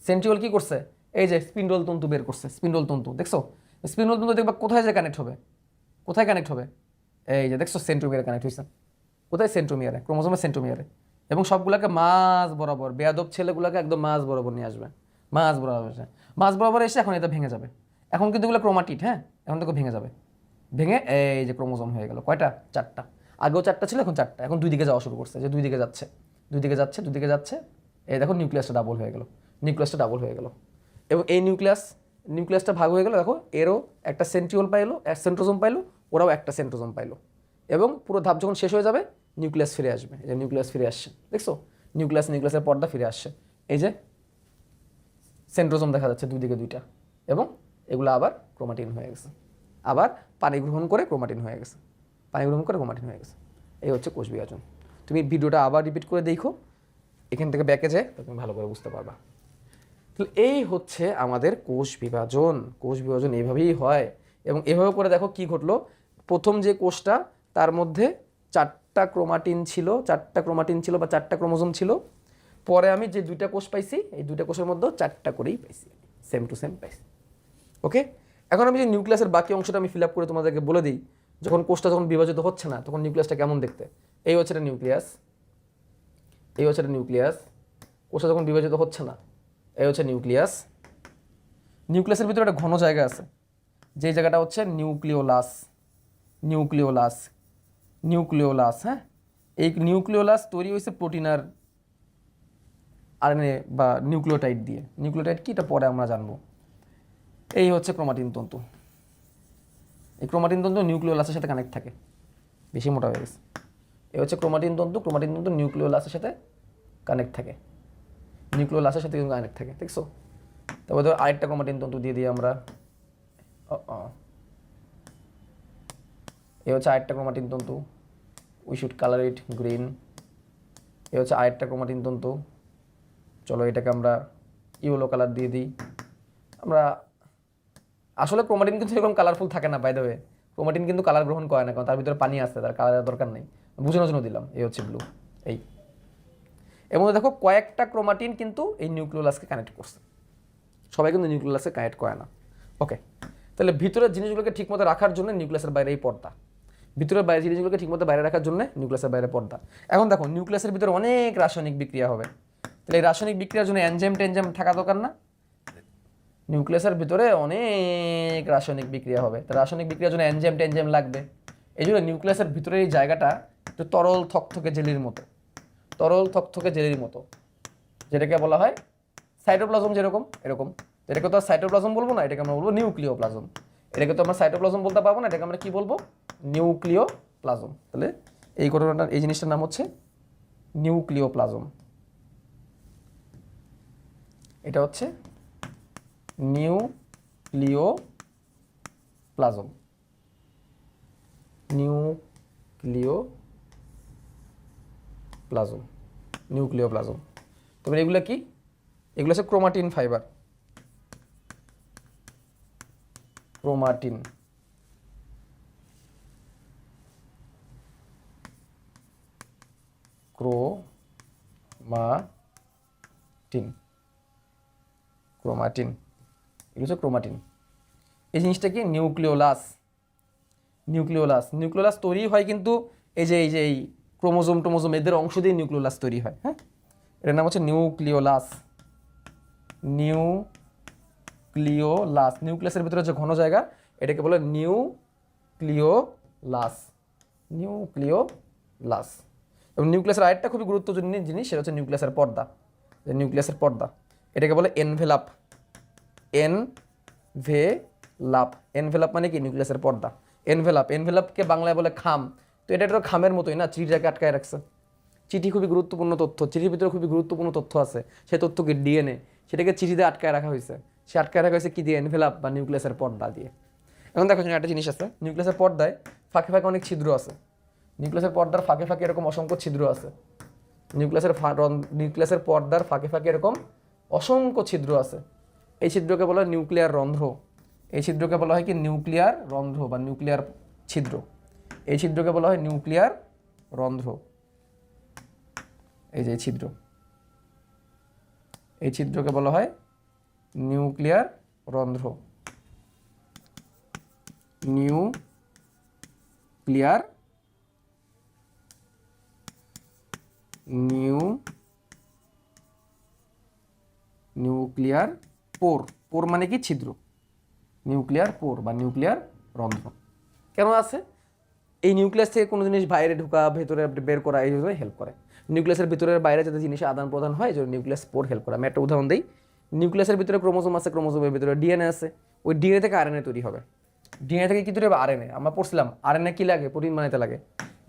Centriole কী করছে? এই যে স্পিন্ডল তন্তু বের করছে, স্পিন্ডল তন্তু দেখছো? স্পিন্ডল তন্তু দেখবা কোথায় যে কানেক্ট হবে, কোথায় কানেক্ট হবে? এই যে দেখছো সেন্ট্রোমিয়ারে কানেক্ট হয়েছে, কোথায়? সেন্ট্রোমিয়ারে, ক্রোমোজোমের সেন্ট্রোমিয়ারে। এবং সবগুলোকে মাঝ বরাবর, বেয়াদব ছেলেগুলোকে একদম মাঝ বরাবর নিয়ে আসবে, মাঝ বরাবর এসে, মাঝ বরাবর এসে এখন এটা ভেঙে যাবে। এখন কিন্তু এগুলো ক্রোমাটিড, হ্যাঁ, এখন দেখো ভেঙে যাবে, ভেঙে এই যে ক্রোমোজোম হয়ে গেল। কয়টা? 4টা। আগেও 4টা ছিল, এখন 4টা। এখন দুই দিকে যাওয়া শুরু করছে, যে দুই দিকে যাচ্ছে, দুই দিকে যাচ্ছে, দুই দিকে যাচ্ছে। এই দেখো নিউক্লিয়াসটা ডাবল হয়ে গেল, নিউক্লিয়াসটা ডাবল হয়ে গেল। এবং এই নিউক্লিয়াসটা ভাগ হয়ে গেল, দেখো এরও একটা সেন্ট্রিওল পাইলো, এক সেন্ট্রোজোম পাইলো, ওরাও একটা সেন্ট্রোজোম পাইলো। এবং পুরো ধাপ যখন শেষ হয়ে যাবে, নিউক্লিয়াস ফিরে আসবে। এই যে নিউক্লিয়াস ফিরে আসছে, দেখছো? নিউক্লিয়াসের পর্দা ফিরে আসছে, এই যে সেন্ট্রোজোম দেখা যাচ্ছে দুই দিকে দুইটা। এবং এগুলো আবার ক্রোমাটিন হয়ে গেছে, আবার পানি গ্রহণ করে ক্রোমাটিন হয়ে গেছে, পানি গ্রহণ করে ক্রোমাটিন হয়ে গেছে। এই হচ্ছে কোষ বিভাজন। তুমি ভিডিওটা আবার রিপিট করে দেখো, এখান থেকে ব্যাকে যায়, তুমি ভালো করে বুঝতে পারবা। তো এই হচ্ছে আমাদের কোষ বিভাজন। কোষ বিভাজন এইভাবেই হয়। এবং এভাবে করে দেখো কি ঘটলো, প্রথম যে কোষটা, তার মধ্যে 4টা ক্রোমাটিন ছিল, 4টা ক্রোমাটিন ছিল বা 4টা ক্রোমোজোম ছিল। পরে আমি যে 2টা কোষ পাইছি, এই 2টা কোষের মধ্যেও 4টা করেই পাইছি, সেম টু সেম পাইছি। ওকে, এখন আমি যে নিউক্লিয়াসের বাকি অংশটা আমি ফিল আপ করে তোমাদেরকে বলে দিই, যখন কোষটা যখন বিভাজিত হচ্ছে না, তখন নিউক্লিয়াসটা কেমন দেখতে। এই হচ্ছে এটা নিউক্লিয়াস, এই হচ্ছে এটা নিউক্লিয়াস। কোষটা যখন বিভাজিত হচ্ছে না, এই হচ্ছে নিউক্লিয়াস। নিউক্লিয়াসের ভিতরে একটা ঘন জায়গা আছে, যে জায়গাটা হচ্ছে নিউক্লিওলাস, নিউক্লিওলাস, নিউক্লিওলাস। হ্যাঁ, এই নিউক্লিওলাস তৈরি হয়েছে প্রোটিন আর আরএনএ বা নিউক্লিওটাইড দিয়ে। নিউক্লিওটাইড কি, এটা পরে আমরা জানবো। এই হচ্ছে ক্রোমাটিন তন্তু। এই ক্রোমাটিন তন্তু নিউক্লিওলাসের সাথে কানেক্ট থাকে, বেশি মোটা হয়ে গেছে। এই হচ্ছে ক্রোমাটিন তন্তু, ক্রোমাটিন তন্তু নিউক্লিওলাসের সাথে কানেক্ট থাকে, নিউক্লিওলাসের সাথে কিন্তু কানেক্ট থাকে, দেখছো? তারপর ধর আরেকটা ক্রোমাটিন তন্তু দিয়ে দিই আমরা, এই হচ্ছে আরেকটা ক্রোমাটিন তন্তু, we should colour it green. এই হচ্ছে আরেকটা ক্রোমাটিন তন্তু, চলো এটাকে আমরা ইয়েলো কালার দিয়ে দিই। আমরা আসলে ক্রোমাটিন কিন্তু এরকম কালারফুল থাকে না, বাই দ্য ওয়ে। ক্রোমাটিন কিন্তু কালার গ্রহণ করে না, কারণ তার ভিতরে পানি আছে, তার কালারের দরকার নেই, বোঝানোর জন্য দিলাম। এই হচ্ছে ব্লু। এই এর মধ্যে দেখো কয়েকটা ক্রোমাটিন কিন্তু এই নিউক্লিওলাসকে কানেক্ট করছে, সবাই কিন্তু নিউক্লিওলাসকে কানেক্ট করে না। ওকে, তাহলে ভিতরের জিনিসগুলোকে ঠিকমতো রাখার জন্য নিউক্লিয়াসের বাইরে এই পর্দা, ভিতরের বাইরে জিনিসগুলোকে ঠিকমতো বাইরে রাখার জন্য নিউক্লিয়াসের বাইরে পর্দা। এখন দেখো নিউক্লিয়াসের ভিতরে অনেক রাসায়নিক বিক্রিয়া হবে, তাহলে এই রাসায়নিক বিক্রিয়ার জন্য এনজাইম টেনজাইম থাকা দরকার না? নিউক্লিয়াসের ভিতরে অনেক রাসায়নিক বিক্রিয়া হবে, তো রাসায়নিক বিক্রিয়ার জন্য এনজাইম টেনজাইম লাগবে। এই জন্য নিউক্লিয়াসের ভিতরে এই জায়গাটা একটু তরল থকথকে জেলির মতো, তরল থকথকে জেলির মতো, যেটাকে বলা হয় সাইটোপ্লাজম, যেরকম এরকম। এটাকে তো সাইটোপ্লাজম বলবো না, এটাকে আমরা বলবো নিউক্লিওপ্লাজম। এটাকে তো আমরা সাইটোপ্লাজম বলতে পারবো না, এটাকে আমরা কি বলবো? নিউক্লিওপ্লাজম। তাহলে এই ঘটনাটা, এই জিনিসটার নাম হচ্ছে নিউক্লিওপ্লাজম। এটা হচ্ছে নিউক্লিওপ্লাজম, নিউক্লিওপ্লাজম, নিউক্লিওপ্লাজম। তবে এগুলো কি? এগুলো হচ্ছে chromatin fibre, chromatin, chromatin, chromatin, এগুলো হচ্ছে ক্রোমাটিন। এই জিনিসটা কি? Nucleolus, nucleolus. নিউক্লিওলাস তৈরি হয় কিন্তু এই ক্রোমোজোম টোমোজোম এদের অংশ দিয়ে নিউক্লিওলাস তৈরি হয়। হ্যাঁ, এটার নাম হচ্ছে নিউক্লিওলাস, নিউক্লিওলাস। নিউক্লিয়াসের ভিতরে যে ঘন জায়গা, এটাকে বলে নিউক্লিওলাস, নিউক্লিওলাস। এবং নিউক্লিয়াসের আরেকটা খুবই গুরুত্বপূর্ণ জিনিস, সেটা হচ্ছে নিউক্লিয়াসের পর্দা। নিউক্লিয়াসের পর্দা, এটাকে বলে এনভেলাপ, এনভেলাপ। এনভেলাপ মানে কি? নিউক্লিয়াসের পর্দা। এনভেলাপ, এনভেলাপকে বাংলায় বলে খাম। তো এটা একটা খামের মতোই না, চিঠিটাকে আটকায় রাখছে। চিঠি খুবই গুরুত্বপূর্ণ তথ্য, চিঠির ভিতরে খুবই গুরুত্বপূর্ণ তথ্য আছে, সেই তথ্যকে ডিএনএ, সেটাকে চিঠিতে আটকায় রাখা হয়েছে। সে আটকায় রাখা হয়েছে কি দিয়ে? এনভেলাপ বা নিউক্লিয়াসের পর্দা দিয়ে। এখন দেখো একটা জিনিস আছে, নিউক্লিয়াসের পর্দায় ফাঁকে ফাঁকে অনেক ছিদ্র আছে। নিউক্লিয়াসের পর্দার ফাঁকে ফাঁকে এরকম অসংখ্য ছিদ্র আছে। নিউক্লিয়াসের পর্দার ফাঁকে ফাঁকে এরকম অসংখ্য ছিদ্র আছে। এই ছিদ্রকে বলা হয় নিউক্লিয়ার রন্ধ্র। এই ছিদ্রকে বলা হয় কি? নিউক্লিয়ার রন্ধ্র বা নিউক্লিয়ার ছিদ্র। এই ছিদ্রকে বলা হয় নিউক্লিয়ার রন্ধ্র। এই যে ছিদ্র, এই ছিদ্রকে বলা হয় নিউক্লিয়ার রন্ধ্র, নিউক্লিয়ার, নিউক্লিয়ার পোর। পোর মানে কি? ছিদ্র। নিউক্লিয়ার পোর বা নিউক্লিয়ার রন্ধ্র কেন আছে? এই নিউক্লিয়াস থেকে কোনো জিনিস বাইরে ঢোকা, ভেতরে বের করা, এইভাবে হেল্প করে। নিউক্লিয়াসের ভিতরের বাইরে যাতে জিনিসের আদান প্রদান হয়, এই জন্য নিউক্লিয়াস পোর হেল্প করে। আমি একটা উদাহরণ দিই। নিউক্লিয়াসের ভিতরে ক্রোমোজোম আছে, ক্রোমোজোমের ভিতরে ডিএনএ আছে। ওই ডিএনএ থেকে আরএনএ তৈরি হবে। ডিএনএ থেকে কি তৈরি হবে? আরএনএ। আমরা পড়ছিলাম আরএনএ কি লাগে? প্রোটিন বানাইতে লাগে।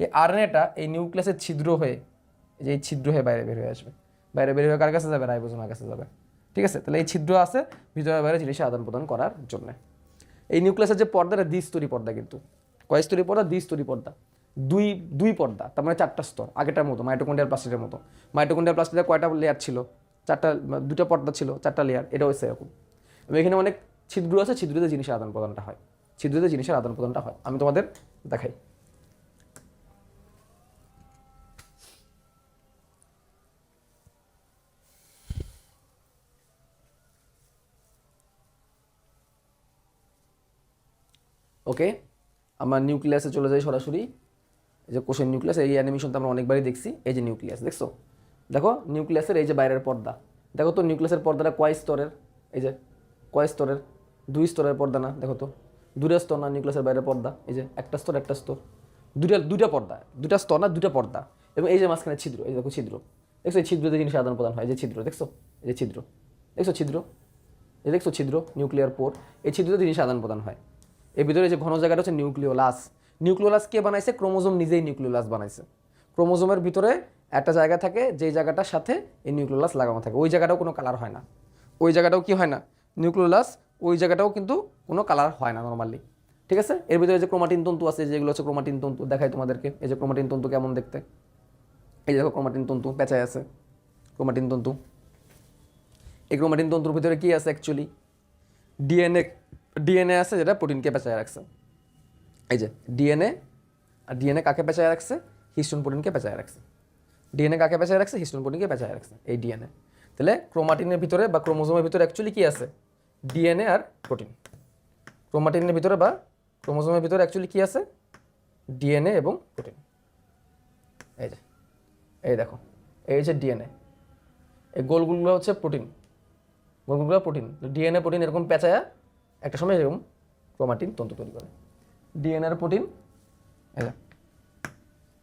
এই আরএনএটা এই নিউক্লিয়াসের ছিদ্র হয়ে, যে এই ছিদ্র হয়ে বাইরে বের হয়ে আসবে। বাইরে বের হয়ে কার কাছে যাবে? রাইবোজোমের কাছে যাবে। ঠিক আছে, তাহলে এই ছিদ্র আছে ভিতরে বাইরে জিনিসের আদান প্রদান করার জন্য। এই নিউক্লিয়াসের যে পর্দাটা দ্বিস্তরী পর্দা, কিন্তু কয় স্তরী পর্দা? দ্বিস্তরী পর্দা। দুই পর্দা, তার মানে 4টা স্তর। আগেটার মতো মাইটোকন্ড্রিয়াল প্লাস্টিডের মতো। মাইটোকন্ড্রিয়াল প্লাস্টিডে কয়টা লেয়ার ছিল? 4টা, 2টা পর্দা ছিল, 4টা লেয়ার। এটা হচ্ছে এরকম। এখানে অনেক ছিদ্র আছে, ছিদ্রতে জিনিসের আদান প্রদানটা হয়, ছিদ্রতে জিনিসের আদান প্রদানটা হয়। আমি তোমাদের দেখাই। ওকে, আমরা নিউক্লিয়াসে চলে যাই সরাসরি। এই যে কোষের নিউক্লিয়াস, এই অ্যানিমেশনটা আমরা অনেকবারই দেখছি। এই যে নিউক্লিয়াস দেখছো, দেখো নিউক্লিয়াসের এই যে বাইরের পর্দা, দেখো তো নিউক্লিয়াসের পর্দাটা কয় স্তরের? এই যে কয় স্তরের? 2 স্তরের পর্দা না? দেখো তো 2টা স্তর না নিউক্লিয়াসের বাইরের পর্দা? এই যে একটা স্তর একটা স্তর, দুইটা পর্দা, 2টা স্তর না 2টা পর্দা। এবং এই যে মাঝখানে ছিদ্র, এই দেখো ছিদ্র, দেখছো? এই ছিদ্রতে জিনিস আদান প্রদান হয়। যে ছিদ্র দেখছো, এই যে ছিদ্র দেখছো, ছিদ্র, এই দেখছো ছিদ্র, নিউক্লিয়ার পোর। এই ছিদ্রতে জিনিস আদান প্রদান হয়। এর ভিতরে যে ঘন জায়গাটা হচ্ছে নিউক্লিওলাস। নিউক্লিওলাস কে বানাইছে? ক্রোমোজোম নিজেই নিউক্লিওলাস বানাইছে। ক্রোমোজোমের ভিতরে একটা জায়গা থাকে, যেই জায়গাটার সাথে এই নিউক্লিওলাস লাগানো থাকে। ওই জায়গাটাও কোনো কালার হয় না, ওই জায়গাটাও কি হয় না? নিউক্লিওলাস, ওই জায়গাটাও কিন্তু কোনো কালার হয় না নর্মালি। ঠিক আছে, এর ভিতরে যে ক্রোমাটিন তন্তু আছে, যেগুলো হচ্ছে ক্রোমাটিন তন্তু, দেখাই তোমাদেরকে। এই যে ক্রোমাটিন তন্তু কেমন দেখতে, এই যে দেখো ক্রোমাটিন তন্তু পেঁচায় আছে, ক্রোমাটিন তন্তু। এই ক্রোমাটিন তন্তুর ভিতরে কি আছে? অ্যাকচুয়ালি ডিএনএ আছে, যেটা প্রোটিনকে পেঁচায় রাখছে। এই যে ডিএনএ, আর ডিএনএ কাকে পেঁচায় রাখছে? হিস্টোন প্রোটিনকে পেঁচায় রাখছে। ডিএনএ কাকে পেঁচায় রাখছে? হিস্টোন প্রোটিনকে পেঁচায় রাখছে এই ডিএনএ। তাহলে ক্রোমাটিনের ভিতরে বা ক্রোমোজোমের ভিতরে অ্যাকচুয়ালি কি আছে? ডিএনএ আর প্রোটিন। ক্রোমাটিনের ভিতরে বা ক্রোমোজোমের ভিতরে অ্যাকচুয়ালি কি আছে? ডিএনএ এবং প্রোটিন। এই যে, এই দেখো, এই যে ডিএনএ, এই গোলগুলো হচ্ছে প্রোটিন, গঠনগুলো প্রোটিন, ডিএনএ প্রোটিন এরকম পেঁচায়া একটা সময় এরকম ক্রোমাটিন তন্তু তৈরি করে। ডিএনএর প্রোটিন,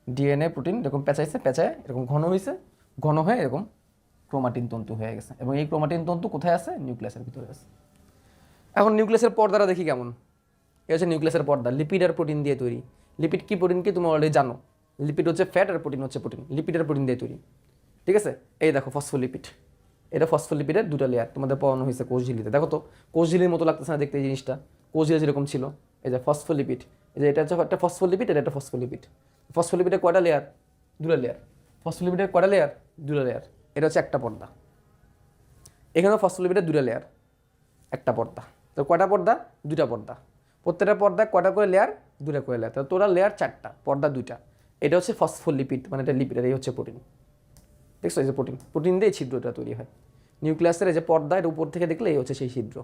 ডিএনএ প্রোটিন এরকম পেঁচাইছে, পেঁচায় এরকম ঘন হয়েছে, ঘন হয়ে এরকম ক্রোমাটিন তন্তু হয়ে গেছে, এবং এই ক্রোমাটিন তন্তু কোথায় আছে? নিউক্লিয়াসের ভিতরে আছে। এখন নিউক্লিয়াসের পর্দাটা দেখি কেমন। এই হচ্ছে নিউক্লিয়াসের পর্দা, লিপিড আর প্রোটিন দিয়ে তৈরি। লিপিড কি, প্রোটিন কি, তুমি অলরেডি জানো। লিপিড হচ্ছে ফ্যাট আর প্রোটিন হচ্ছে প্রোটিন। লিপিড আর প্রোটিন দিয়ে তৈরি, ঠিক আছে। এই দেখো ফসফোলিপিড, এটা ফসফোলিপিডের দুটো লেয়ার তোমাদের পড়ানো হয়েছে কোষঝিল্লিতে। দেখো তো কোষঝিল্লির মতো লাগতেছে না দেখতে এই জিনিসটা? কোষঝিল্লি যেরকম ছিল, এই যে ফসফোলিপিড, এই যে এটা হচ্ছে একটা ফসফোলিপিড, এটা একটা ফসফোলিপিড। ফসফোলিপিডের কয়টা লেয়ার? দুটো লেয়ার। ফসফোলিপিডের কয়টা লেয়ার? দুটো লেয়ার। এটা হচ্ছে একটা পর্দা। এখানেও ফসফোলিপিডের দুটো লেয়ার, একটা পর্দা। তো কয়টা পর্দা? দুটা পর্দা। প্রত্যেকটা পর্দা কয়টা করে লেয়ার? দুটা করে লেয়ার। তো টোটাল লেয়ার চারটা, পর্দা দুইটা। এটা হচ্ছে ফসফোলিপিড, মানে এটা লিপিড, আর এই হচ্ছে প্রোটিন। দেখছো এই যে প্রোটিন, প্রোটিন দিয়ে ছিদ্রটা তৈরি হয়। নিউক্লিয়াসের এই যে পর্দা, এটা উপর থেকে দেখলে এই হচ্ছে সেই ছিদ্র।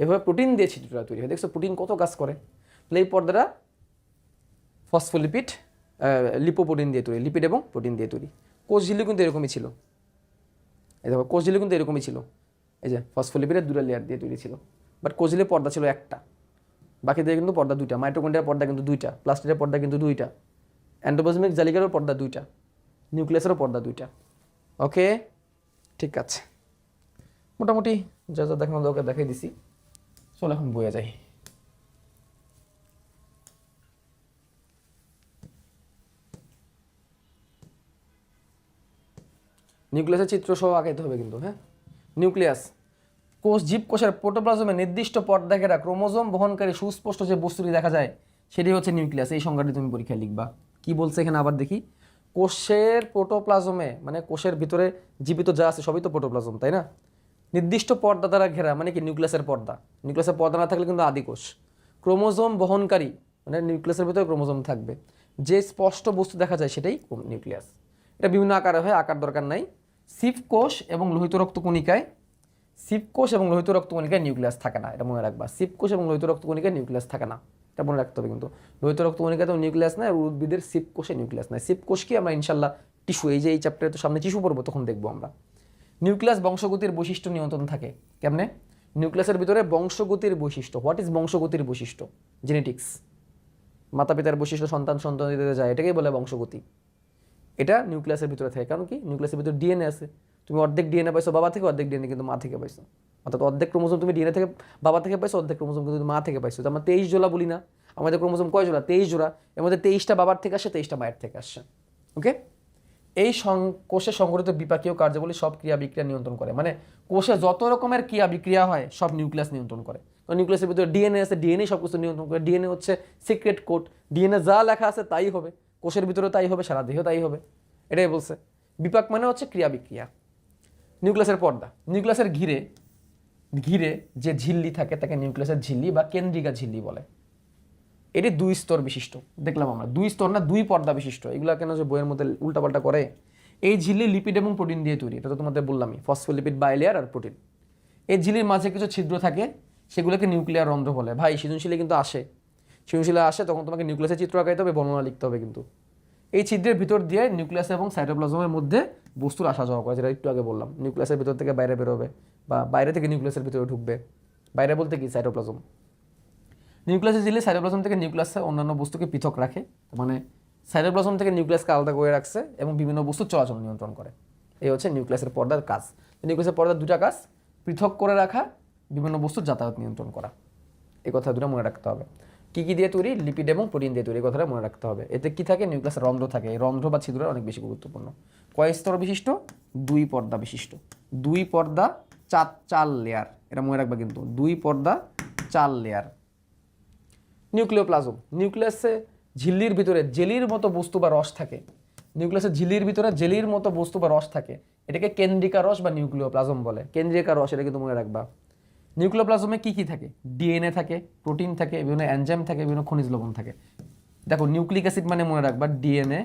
এভাবে প্রোটিন দিয়ে ছিদ্রটা তৈরি হয়। দেখছো প্রোটিন কত কাজ করে। তাহলে এই পর্দাটা ফসফোলিপিড, লিপোপ্রোটিন দিয়ে তৈরি, লিপিড এবং প্রোটিন দিয়ে তৈরি। কোষঝিল্লি কিন্তু এরকমই ছিল, এই দেখো কোষঝিল্লি কিন্তু এরকমই ছিল। এই যে ফসফোলিপিডের দুটো লেয়ার দিয়ে তৈরি ছিল, বাট কোষঝিল্লির পর্দা ছিল একটা, বাকি দিয়ে কিন্তু পর্দা দুইটা। মাইটোকন্ড্রিয়ার পর্দা কিন্তু দুইটা, প্লাস্টিডের পর্দা কিন্তু দুইটা, এন্ডোপ্লাজমিক জালিকারও পর্দা দুইটা, নিউক্লিয়াসেরও পর্দা দুইটা। ওকে, ঠিক আছে, মোটামুটি যা যা দেখানো দরকার দেখাই দিছি। চলো এখন বইয়ে যাই। নিউক্লিয়াসের চিত্র সহ আঁকাইতে হবে কিন্তু, হ্যাঁ। নিউক্লিয়াস কোষ, জীবকোষের প্রোটোপ্লাজমে নির্দিষ্ট পর্দা ঘেরা ক্রোমোজোম বহনকারী সুস্পষ্ট যে বস্তুটি দেখা যায় সেটি হচ্ছে নিউক্লিয়াস। এই সংজ্ঞাটি তুমি পরীক্ষায় লিখবা। কি বলছে এখানে আবার দেখি? কোষের প্রোটোপ্লাজমে, মানে কোষের ভিতরে জীবিত যা আছে সবই তো প্রোটোপ্লাজম, তাই না? নির্দিষ্ট পর্দা দ্বারা ঘেরা, মানে কি? নিউক্লিয়াসের পর্দা। নিউক্লিয়াসের পর্দা না থাকলে কিন্তু আদি কোষ। ক্রোমোজোম বহনকারী, মানে নিউক্লিয়াসের ভিতরে ক্রোমোজোম থাকবে, যে স্পষ্ট বস্তু দেখা যায় সেটাই নিউক্লিয়াস। এটা বিভিন্ন আকারে হয়, আকার দরকার নাই। সিভ কোষ এবং লোহিত রক্তকণিকায়, সিভ কোষ এবং লোহিত রক্তকণিকায় নিউক্লিয়াস থাকে না, এটা মনে রাখবা। সিভ কোষ এবং লোহিত রক্তকণিকায় নিউক্লিয়াস থাকে না, এটা মনে রাখতে হবে কিন্তু। লোহিত রক্তকণিকাতেও নিউক্লিয়াস নাই, আর উদ্ভিদের সিভ কোষে নিউক্লিয়াস নাই। সিভ কোষ কি? আমরা ইনশাল্লাহ টিস্যু, এই যে এই চ্যাপ্টারে তো সামনে টিস্যু পড়বো, তখন দেখবো আমরা। নিউক্লিয়াস বংশগতির বৈশিষ্ট্য নিয়ন্ত্রণ থাকে কেমনে? নিউক্লিয়াসের ভিতরে বংশগতির বৈশিষ্ট্য। হোয়াট ইজ বংশগতির বৈশিষ্ট্য? জেনেটিক্স, মাতা পিতার বৈশিষ্ট্য সন্তান সন্ততিতে যায়, এটাকেই বলে বংশগতি। এটা নিউক্লিয়াসের ভিতরে থাকে। কারণ কি? নিউক্লিয়াসের ভিতরে ডিএনএ আছে। তুমি অর্ধেক ডিএনএ পাইছো বাবা থেকে, অর্ধেক ডিএনএ কিন্তু মা থেকে পাইছো। অর্থাৎ অর্ধেক ক্রোমোজোম তুমি ডিএনএ থেকে বাবা থেকে পাইছো, অর্ধেক ক্রোমোজোম কিন্তু মা থেকে পাইছো। তো আমরা 23 জোড়া বলি না? আমাদের ক্রোমোজোম কয় জোড়া? 23 জোড়া। এর মধ্যে 23টা বাবার থেকে আসে, 23টা মায়ের থেকে আসছে। ওকে, এই কোষে সংঘটিত বিপাকীয় কার্যাবলী সব ক্রিয়া বিক্রিয়া নিয়ন্ত্রণ করে। মানে কোষে যত রকমের ক্রিয়া বিক্রিয়া হয় সব নিউক্লিয়াস নিয়ন্ত্রণ করে। তো নিউক্লিয়াসের ভিতরে ডিএনএ আছে, ডিএনএ সব কিছু নিয়ন্ত্রণ করে। ডিএনএ হচ্ছে সিক্রেট কোড, ডিএনএ যা লেখা আছে তাই হবে, কোষের ভিতরে তাই হবে, সারা দেহ তাই হবে, এটাই বলছে। বিপাক মানে হচ্ছে ক্রিয়া বিক্রিয়া। নিউক্লিয়াসের পর্দা, নিউক্লিয়াসের ঘিরে ঘিরে যে ঝিল্লি থাকে তাকে নিউক্লিয়াসের ঝিল্লি বা কেন্দ্রিকা ঝিল্লি বলে। এটি 2 স্তর বিশিষ্ট। দেখলাম আমরা 2 স্তর না, 2 পর্দা বিশিষ্ট। এগুলো কেন যে বইয়ের মধ্যে উল্টাপাল্টা করে? এই ঝিল্লি লিপিড এবং প্রোটিন দিয়ে তৈরি, এটা তো তোমাদের বললামই, ফসফোলিপিড, বাইলেয়ার আর প্রোটিন। এই ঝিল্লির মাঝে কিছু ছিদ্র থাকে, সেগুলোকে নিউক্লিয়ার রন্ধ্র বলে। ভাই সৃজনশীলে কিন্তু আসে, সৃজনশীলে আসে, তখন তোমাকে নিউক্লিয়াসের চিত্র আঁকাইতে হবে, বর্ণনা লিখতে হবে কিন্তু। এই ছিদ্রের ভিতর দিয়ে নিউক্লিয়াস এবং সাইটোপ্লাজমের মধ্যে বস্তুর আসা যাওয়া করে, যেটা একটু আগে বললাম। নিউক্লিয়াসের ভিতর থেকে বাইরে বেরোবে, বা বাইরে থেকে নিউক্লিয়াসের ভিতরে ঢুকবে। বাইরে বলতে কি? সাইটোপ্লাজম। নিউক্লিয়াসের ঝিল্লি সাইটোপ্লাজম থেকে নিউক্লিয়াসে অন্যান্য বস্তুকে পৃথক রাখে, মানে সাইটোপ্লাজম থেকে নিউক্লিয়াসকে আলাদা করে রাখছে এবং বিভিন্ন বস্তু চলাচল নিয়ন্ত্রণ করে। এই হচ্ছে নিউক্লিয়াসের পর্দার কাজ। নিউক্লিয়াসের পর্দার দুটা কাজ, পৃথক করে রাখা, বিভিন্ন বস্তুর যাতায়াত নিয়ন্ত্রণ করা। এই কথা দুটো মনে রাখতে হবে। কী কী দিয়ে তৈরি? লিপিড এবং প্রোটিন দিয়ে তৈরি, এই কথাটা মনে রাখতে হবে। এতে কি থাকে? নিউক্লিয়াসের রন্ধ্র থাকে। এই রন্ধ্র বা ছিদ্র অনেক বেশি গুরুত্বপূর্ণ। কয় স্তর বিশিষ্ট? 2 পর্দা বিশিষ্ট। 2 পর্দা 4 লেয়ার, এটা মনে রাখবা কিন্তু। 2 পর্দা 4 লেয়ার। নিউক্লিওপ্লাজম, নিউক্লিয়াসে ঝিল্লির ভিতরে জেলির মতো বস্তু বা রস থাকে। নিউক্লিয়াসের ঝিল্লির ভিতরে জেলির মতো বস্তু বা রস থাকে, এটাকে কেন্দ্রিকা রস বা নিউক্লিওপ্লাজম বলে। কেন্দ্রিকা রস, এটা কিন্তু মনে রাখবা। নিউক্লিওপ্লাজমে কি কি থাকে? ডিএনএ থাকে, প্রোটিন থাকে, বিভিন্ন এনজাইম থাকে, বিভিন্ন খনিজ লবণ থাকে। দেখো নিউক্লিক অ্যাসিড মানে মনে রাখবা ডিএনএ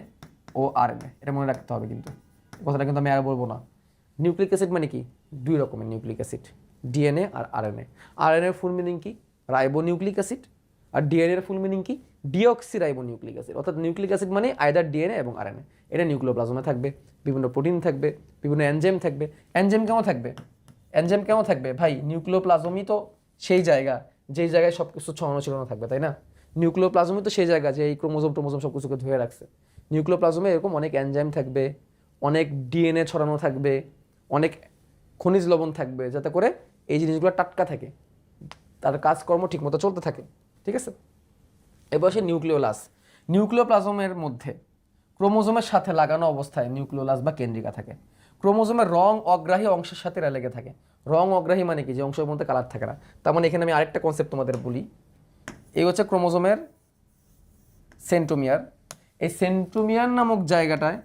ও আরএনএ, এটা মনে রাখতে হবে কিন্তু। কথাটা কিন্তু আমি আর বলবো না। নিউক্লিক অ্যাসিড মানে কি? 2 রকমের নিউক্লিক অ্যাসিড, ডিএনএ আর আরএনএ। আরএনএর ফুল মিনিং কি? Ribonucleic acid. আর ডিএনএ এর ফুল মিনিং কি? Deoxyribonucleic acid. অর্থাৎ নিউক্লিক অ্যাসিড মানে আইদার ডিএনএ এবং আরএনএ। এটা নিউক্লিওপ্লাজমে থাকবে। বিভিন্ন প্রোটিন থাকবে, বিভিন্ন এনজাইম থাকবে। এনজাইম কেমন থাকবে? এনজাইম কেমন থাকবে ভাই? নিউক্লিওপ্লাজমই তো সেই জায়গা যেই জায়গায় সব কিছু ছড়ানো ছিটানো থাকবে, তাই না? নিউক্লিওপ্লাজমই তো সেই জায়গা যে এই ক্রোমোজোম সব কিছুকে ধরে রাখছে। নিউক্লিওপ্লাজমে এরকম অনেক এনজাইম থাকবে, অনেক ডিএনএ ছড়ানো থাকবে, অনেক খনিজ লবণ থাকবে, যাতে করে এই জিনিসগুলো টাটকা থাকে, তার কাজকর্ম ঠিকমতো চলতে থাকে। ঠিক আছে, এবার সে নিউক্লিওলাস। নিউক্লিওপ্লাজমের মধ্যে ক্রোমোজোমের সাথে লাগানো অবস্থায় নিউক্লিওলাস বা কেন্দ্রিকা থাকে। ক্রোমোজোমের রং অগ্রাহী অংশের সাথে এরা লেগে থাকে। রং অগ্রাহী মানে কি? যে অংশের মধ্যে কালার থাকে না। তার মানে এখানে আমি আরেকটা কনসেপ্ট তোমাদের বলি। এই হচ্ছে ক্রোমোজোমের সেন্ট্রোমিয়ার। এই সেন্ট্রোমিয়ার নামক জায়গাটায়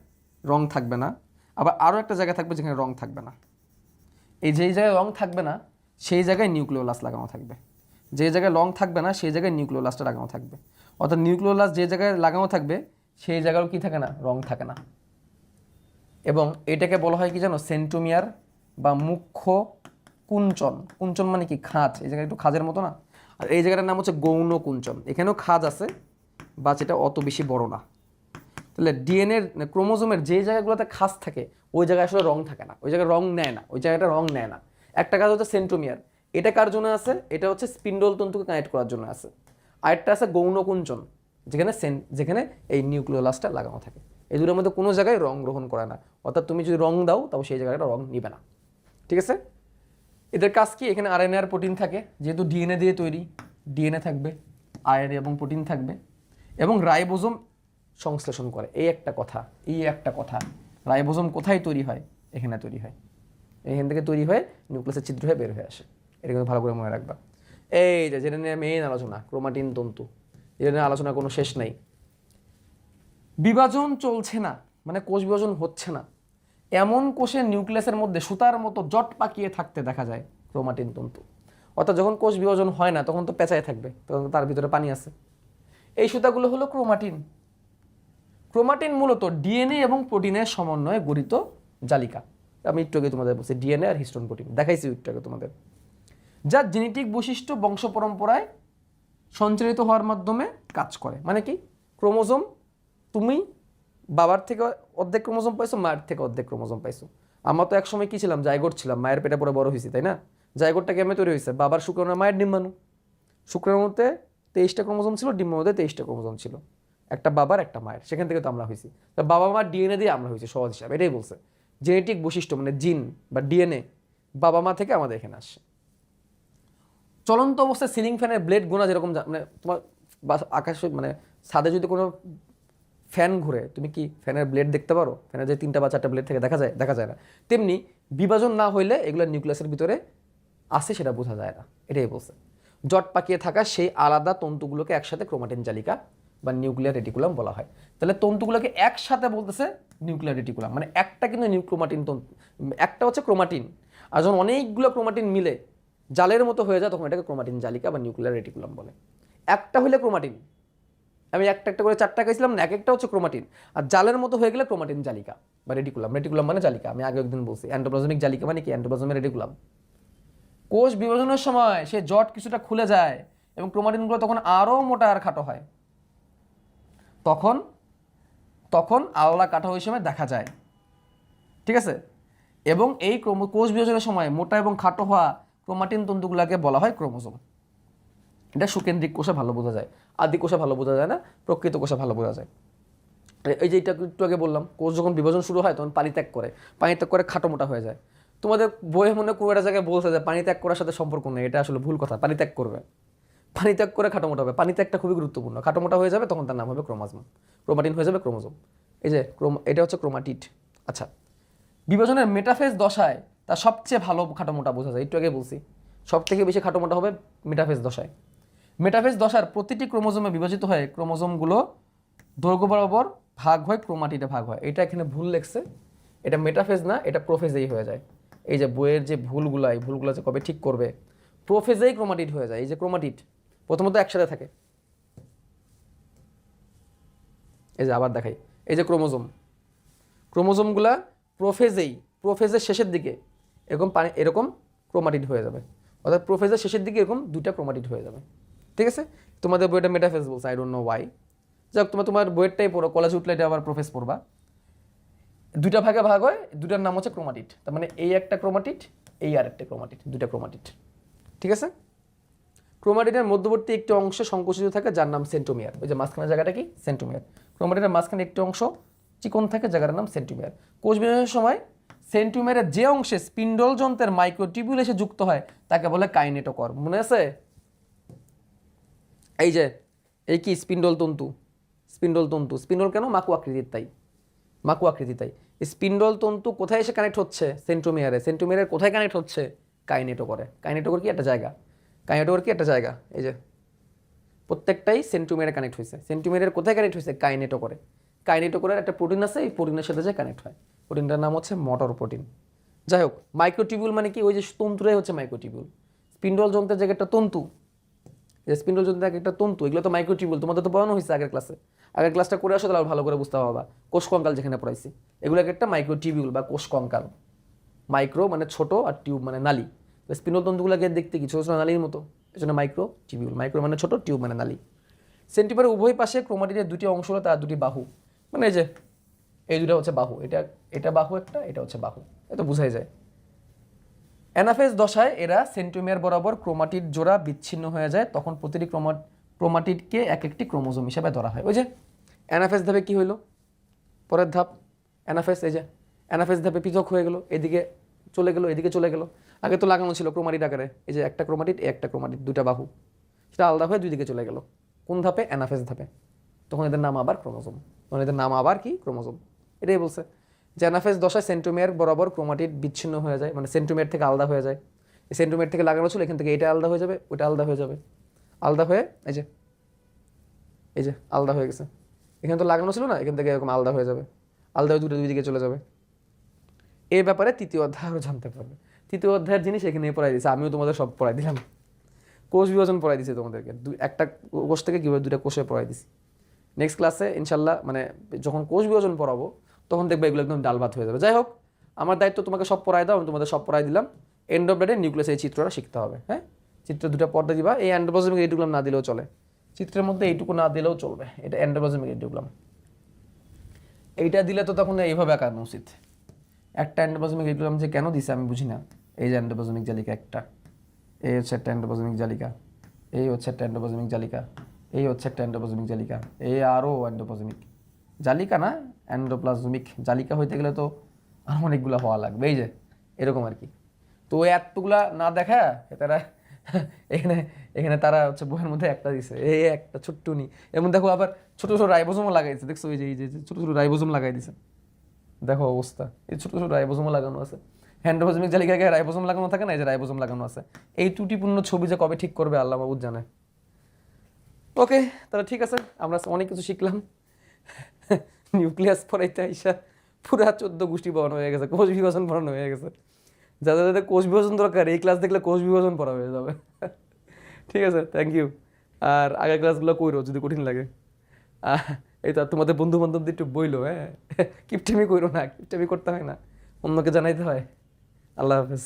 রং থাকবে না, আবার আরও একটা জায়গা থাকবে যেখানে রং থাকবে না। এই যেই জায়গায় রং থাকবে না সেই জায়গায় নিউক্লিওলাস লাগানো থাকবে, যে জায়গায় রং থাকবে না সেই জায়গায় নিউক্লিওলাসটা লাগানো থাকবে। অর্থাৎ নিউক্লিওলাস যে জায়গায় লাগানো থাকবে সেই জায়গায় কি থাকে না? রং থাকে না। এবং এটাকে বলা হয় কি জানো? সেন্ট্রোমিয়ার বা মুখ্য কুঞ্চন। কুঞ্চন মানে কি? খাঁজ। এই জায়গায় একটু খাঁজের মতো না? আর এই জায়গাটার নাম হচ্ছে গৌণ কুঞ্চন। এখানেও খাঁজ আছে, বা সেটা অত বেশি বড় না। তাহলে ডিএনএর ক্রোমোজোমের যে জায়গাগুলোতে খাঁজ থাকে ওই জায়গায় আসলে রং থাকে না, ওই জায়গায় রং নেয় না, ওই জায়গাটা রং নেয় না। একটা কাজ হচ্ছে সেন্ট্রোমিয়ার। এটা কার জন্য আছে? এটা হচ্ছে স্পিন্ডল তন্তুকে কানেক্ট করার জন্য আছে। আরেকটা আছে গৌণ কুঞ্চন, যেখানে এই নিউক্লিওলাসটা লাগানো থাকে। এই দুটোর মধ্যে কোনো জায়গায় রং গ্রহণ করে না। অর্থাৎ তুমি যদি রং দাও তাও সেই জায়গাটা রং নিবে না। ঠিক আছে, এদের কাজ কি? এখানে আরএনএ আর প্রোটিন থাকে, যেহেতু ডিএনএ দিয়ে তৈরি, ডিএনএ থাকবে, আরএনএ এবং প্রোটিন থাকবে, এবং রাইবোজোম সংশ্লেষণ করে। এই একটা কথা রাইবোজোম কোথায় তৈরি হয়? এখানে তৈরি হয়। এখান থেকে তৈরি হয়ে নিউক্লিয়াসের ছিদ্র হয়ে বের হয়ে আসে। এটা কিন্তু ভালো করে মনে রাখবা। এই যেটা নিয়ে মেইন আলোচনা, ক্রোমাটিন তন্তু, এটা নিয়ে আলোচনা কোনো শেষ নেই। বিভাজন চলছে না মানে কোষ বিভাজন হচ্ছে না, এমন কোষের নিউক্লিয়াসের মধ্যে সুতার মতো জট পাকিয়ে থাকতে দেখা যায় ক্রোমাটিন তন্তু। অর্থাৎ যখন কোষ বিভাজন হয় না তখন তো পেঁচায় থাকবে, তখন তার ভিতরে পানি আছে। এই সুতাগুলো হলো ক্রোমাটিন। ক্রোমাটিন মূলত ডিএনএ এবং প্রোটিনের সমন্বয়ে গঠিত জালিকা। আমি একটু আগে তোমাদের বলছি ডিএনএ আর হিস্টোন প্রোটিন দেখাইছি একটু আগে তোমাদের, যা জেনেটিক বৈশিষ্ট্য বংশ পরম্পরায় সঞ্চালিত হওয়ার মাধ্যমে কাজ করে। মানে কি? ক্রোমোজোম, তুমি বাবার থেকে অর্ধেক ক্রোমোজোম পাইছো, মায়ের থেকে অর্ধেক ক্রোমোজোম পাইছো। আমরা তো একসময় কি ছিলাম? জাইগোট ছিলাম, মায়ের পেটে পরে বড় হয়েছি, তাই না? জাইগোটটা কেমন তৈরি হয়েছে? বাবার শুক্রাণু, মায়ের ডিম্বাণু। শুক্রাণুর মধ্যে 23টা ক্রোমোজোম ছিল, ডিম্বাণুর মধ্যে 23টা ক্রোমোজোম ছিল, একটা বাবার একটা মায়ের, সেখান থেকে তো আমরা হয়েছি। তো বাবা মার ডিএনএ দিয়ে আমরা হয়েছি, সহজ হিসাবে এটাই বলছে। জেনেটিক বৈশিষ্ট্য মানে জিন বা ডিএনএ বাবা মা থেকে আমাদের এখানে আসে। চলন্ত অবস্থায় সিলিং ফ্যানের ব্লেড গোনা যেরকম মানে তোমার আকাশে মানে ছাদে যদি কোনো ফ্যান ঘুরে তুমি কি ফ্যানের ব্লেড দেখতে পারো? ফ্যানের যে 3টা বা 4টা ব্লেড থেকে দেখা যায়? দেখা যায় না। তেমনি বিভাজন না হইলে এগুলো নিউক্লিয়াসের ভিতরে আসে সেটা বোঝা যায় না, এটাই বলছে। জট পাকিয়ে থাকা সেই আলাদা তন্তুগুলোকে একসাথে ক্রোমাটিন জালিকা বা নিউক্লিয়ার রেটিকুলাম বলা হয়। তাহলে তন্তুগুলোকে একসাথে বলতেছে নিউক্লিয়ার রেটিকুলাম, মানে একটা কিন্তু ক্রোমাটিন তন্তু, একটা হচ্ছে ক্রোমাটিন। আর যখন অনেকগুলো ক্রোমাটিন মিলে জালের মতো হয়ে যায় তখন এটাকে ক্রোমাটিন জালিকা বা নিউক্লিয়ার রেটিকুলাম বলে। একটা হইলে ক্রোমাটিন, আমি একটা একটা করে 4টা খাইছিলাম না, এক একটা হচ্ছে ক্রোমাটিন। আর জালের মতো হয়ে গেলে ক্রোমাটিন জালিকা বা রেটিকুলাম। রেটিকুলাম মানে জালিকা, আমি আগে একদিন বলছি। এন্ডোপ্লাজমিক জালিকা মানে কি? এন্ডোপ্লাজমের রেটিকুলাম। কোষ বিভাজনের সময় সে জট কিছুটা খুলে যায় এবং ক্রোমাটিনগুলো তখন আরও মোটা আর খাটো হয়, তখন তখন আওলা কাঠা হিসেবে দেখা যায়। ঠিক আছে, এবং এই কোষ বিভাজনের সময় মোটা এবং খাটো হওয়া ক্রোমাটিন তন্তুগুলোকে বলা হয় ক্রোমোজোম। এটা সুকেন্দ্রিক কোষে ভালো বোঝা যায়, আদি কোষে ভালো বোঝা যায় না, প্রকৃত কোষে ভালো বোঝা যায়। এই যে এটা একটু আগে বললাম, কোষ যখন বিভাজন শুরু হয় তখন পানি ত্যাগ করে খাটো মোটা হয়ে যায়। তোমাদের বইয়ে মনে কোনো একটা জায়গায় বলছে যে পানি ত্যাগ করার সাথে সম্পর্ক নেই, এটা আসলে ভুল কথা। পানি ত্যাগ করবে, পানি ত্যাগ করে খাটো মোটা হবে। পানি ত্যাগটা খুবই গুরুত্বপূর্ণ। খাটো মোটা হয়ে যাবে তখন তার নাম হবে ক্রোমাজোম, ক্রোমাটিন হয়ে যাবে ক্রোমোজোম। এই যে এটা হচ্ছে ক্রোমাটিড। আচ্ছা, বিভাজনের মেটাফেজ দশায় তার সবচেয়ে ভালো খাটো মোটা বোঝা যায়, একটু আগে বলছি। সব থেকে বেশি খাটো মোটা হবে মেটাফেজ দশায়। মেটাফেজ দশার প্রতিটি ক্রোমোজোমে বিভাজিত হয়ে ক্রোমোজোমগুলো দৈর্ঘ্য বরাবর ভাগ হয়, ক্রোমাটিডে ভাগ হয়। এটা এখানে ভুল লেখছে, এটা মেটাফেজ না, এটা প্রোফেজেই হয়ে যায়। এই যে বইয়ের যে ভুলগুলো, এই ভুলগুলো যে কবে ঠিক করবে, প্রোফেজেই ক্রোমাটিড হয়ে যায়। এই যে ক্রোমাটিড প্রথমত একসাথে থাকে, এই যে আবার দেখাই, এই যে ক্রোমোজোমগুলা প্রোফেজের শেষের দিকে এরকম ক্রোমাটিড হয়ে যাবে। অর্থাৎ প্রোফেজের শেষের দিকে এরকম 2টা ক্রোমাটিড হয়ে যাবে। ঠিক আছে, তোমাদের বইটা মেটাফেজ বলছে, আই ডোন্ট নো ওয়াই। যাক, তোমার বইয়েরটাই পড়ো, কলেজে উঠলে এটা আবার প্রোফেজ পড়বা। 2টা ভাগে ভাগ হয়, 2টার নাম হচ্ছে ক্রোমাটিড। তার মানে এই একটা ক্রোমাটিড, এই আরেকটা ক্রোমাটিড, দুইটা ক্রোমাটিড। ঠিক আছে, ক্রোমাটিডের মধ্যবর্তী একটি অংশ সংকুচিত থাকে যার নাম সেন্ট্রোমিয়ার। ওই যে মাঝখানের জায়গাটা কি? সেন্ট্রোমিয়ার। ক্রোমাটিডের মাঝখানে একটি অংশ চিকন থাকে, জায়গাটার নাম সেন্ট্রোমিয়ার। কোষ বিভাজনের সময় সেন্ট্রোমিয়ারের যে অংশে স্পিন্ডল যন্ত্রের মাইক্রোটিবিউল এসে যুক্ত হয় তাকে বলে কাইনেটোকর। মনে আছে? এই যে এই কি স্পিন্ডল তন্তু, স্পিন্ডল তন্তু, স্পিন্ডল কেন? মাকু আকৃতির, তাই মাকু আকৃতি। তাই স্পিন্ডল তন্তু কোথায় এসে কানেক্ট হচ্ছে? সেন্ট্রোমিয়ারে। সেন্ট্রোমিয়ারের কোথায় কানেক্ট হচ্ছে? কাইনেটোকরে। কাইনেটোকর কি একটা জায়গা, কাইনেটোকর কি একটা জায়গা। এই যে প্রত্যেকটাই সেন্ট্রোমিয়ারে কানেক্ট হয়েছে। সেন্ট্রোমিয়ারের কোথায় কানেক্ট হয়েছে? কাইনেটোকরে। কাইনেটোকরের একটা প্রোটিন আছে, এই প্রোটিনের সাথে যে কানেক্ট হয়, প্রোটিনটার নাম হচ্ছে মোটর প্রোটিন। যাই হোক, মাইক্রোটিবিউল মানে কি? ওই যে তন্তুরাই হচ্ছে মাইক্রোটিবিউল। স্পিন্ডল যন্ত্রের যে একটা তন্তু, যে স্পিন্ডল যন্ত্রের একটা তন্তু, এগুলো তো মাইক্রোটিবিউল। তোমাদের তো পড়ানো হয়েছে আগের ক্লাসে। আগের ক্লাসটা করে আসো, তাহলে ভালো করে বুঝতে পারবা। কোষ কঙ্কাল যেখানে পড়াইছি, এগুলো একটা মাইক্রোটিবিউল বা কোষ কঙ্কাল। মাইক্রো মানে ছোট, আর টিউব মানে নালী। স্পিন্ডল তন্তুগুলোকে দেখতে কি ছোট ছোট নালীর মতো, এজন্য মাইক্রো টিবিউল। মাইক্রো মানে ছোট, টিউব মানে নালী। সেন্টিমিটার উভয় পাশে ক্রোমাটিডের দুটি অংশ হলো তার দুটি বাহু। মানে এই যে এই দুটো হচ্ছে বাহু, এটা এটা বাহু একটা, এটা হচ্ছে বাহু, এটা বোঝাই যায়। অ্যানাফেজ দশায় এরা সেন্ট্রোমিয়ার বরাবর ক্রোমাটিড জোড়া বিচ্ছিন্ন হয়ে যায়, তখন প্রতিটি ক্রোমাটিডকে এক একটি ক্রোমোজোম হিসেবে ধরা হয়। ওই যে অ্যানাফেজ ধাপে কি হইলো? পরের ধাপ অ্যানাফেজ, এই যে অ্যানাফেজ ধাপে পৃথক হয়ে গেল, এদিকে চলে গেল, এদিকে চলে গেল। আগে তো লাগানো ছিল ক্রোমাটিড আকারে, এই যে একটা ক্রোমাটিড, একটা ক্রোমাটিড, দুইটা বাহু, সেটা আলাদা হয়ে দুই দিকে চলে গেল। কোন ধাপে? অ্যানাফেজ ধাপে। তখন এদের নাম আবার ক্রোমোজোম, তখন এদের নাম আবার কি? ক্রোমোজোম। এটাই বলছে যে অ্যানাফেজ দশায় সেন্ট্রোমিয়ার বরাবর ক্রোমাটিড বিচ্ছিন্ন হয়ে যায়, মানে সেন্ট্রোমিয়ার থেকে আলাদা হয়ে যায়। এই সেন্ট্রোমিয়ার থেকে লাগানো ছিল, এখান থেকে এটা আলাদা হয়ে যাবে, ওটা আলাদা হয়ে যাবে, আলাদা হয়ে এই যে আলাদা হয়ে গেছে। এখানে তো লাগানো ছিল না, এখান থেকে এরকম আলাদা হয়ে যাবে, আলাদা হয়ে দুটো দুই দিকে চলে যাবে। এই ব্যাপারে তৃতীয় অধ্যায় আরও জানতে পারবে। তৃতীয় অধ্যায়ের জিনিস এখানে পড়াই দিয়েছে, আমিও তোমাদের সব পড়াই দিলাম। কোষ বিভাজন পড়াই দিয়েছে তোমাদেরকে, একটা কোষ থেকে কীভাবে দুইটা কোষে পড়াই দিছি। নেক্সট ক্লাসে ইনশাল্লাহ মানে যখন কোষ বিভাজন পড়াবো তখন দেখবে এগুলো একদম ডাল ভাত হয়ে যাবে। যাই হোক, আমার দায়িত্ব তোমাকে সব পড়াই দাও, আমি তোমাদের সব পড়াই দিলাম। এন্ডোপ্লাজমিক নিউক্লিয়াস, এই চিত্রটা শিখতে হবে। হ্যাঁ, চিত্র দুটো পর্দা দিবা। এই এন্ডোপ্লাজমিক রেটিকুলাম না দিলেও চলে, চিত্রের মধ্যে এইটুকু না দিলেও চলবে। এটা এন্ডোপ্লাজমিক রেটিকুলাম, এইটা দিলে তো তখন এইভাবে আঁকানো উচিত। একটা এন্ডোপ্লাজমিক রেটিকুলাম যে কেন দিছে আমি বুঝি না। এই যে এন্ডোপ্লাজমিক জালিকা একটা, এই হচ্ছে একটা এন্ডোপ্লাজমিক জালিকা, এই হচ্ছে একটা এন্ডোপ্লাজমিক জালিকা, এই হচ্ছে একটা এন্ডোপ্লাজমিক জালিকা, এই আরও এন্ডোপ্লাজমিক জালিকা, না এন্ডোপ্লাজমিক জালিকা হইতে গেলে তো আর অনেকগুলো হওয়া লাগবে। এই যে এরকম আর কি। তো এতগুলা না দেখা তারা এখানে এখানে তারা হচ্ছে বইয়ের মধ্যে একটা দিছে, এই একটা ছোট্টুনি। এমন দেখো আবার ছোট ছোট রাইবোজোমও লাগাইছে, দেখছো? এই যে এই যে ছোট ছোট রাইবোজোম লাগাই দিছে, দেখো অবস্থা। এই ছোট ছোট রাইবোজোমও লাগানো আছে। এন্ডোপ্লাজমিক জালিকায় রাইবোজোম লাগানো থাকে না, এই যে রাইবোজোম লাগানো আছে। এই ত্রুটিপূর্ণ ছবি যে কবে ঠিক করবে আল্লাহ মাবুদ জানে। ওকে, তাহলে ঠিক আছে, আমরা অনেক কিছু শিখলাম। নিউক্লিয়াস পড়াইতে আইসা পুরা 14 গোষ্ঠী পড়ানো হয়ে গেছে, কোষ বিভাজন পড়ানো হয়ে গেছে। যাদের যাদের কোষ বিভাজন দরকার এই ক্লাস দেখলে কোষ বিভাজন পড়া হয়ে যাবে। ঠিক আছে, থ্যাংক ইউ। আর আগের ক্লাসগুলো কইরো যদি কঠিন লাগে। এই তো তোমাদের বন্ধু বান্ধবদের একটু বইলো, হ্যাঁ, কিপটেমি কইরো না, কিপটেমি করতে হয় না, অন্যকে জানাইতে হয়। আল্লাহ হাফেজ।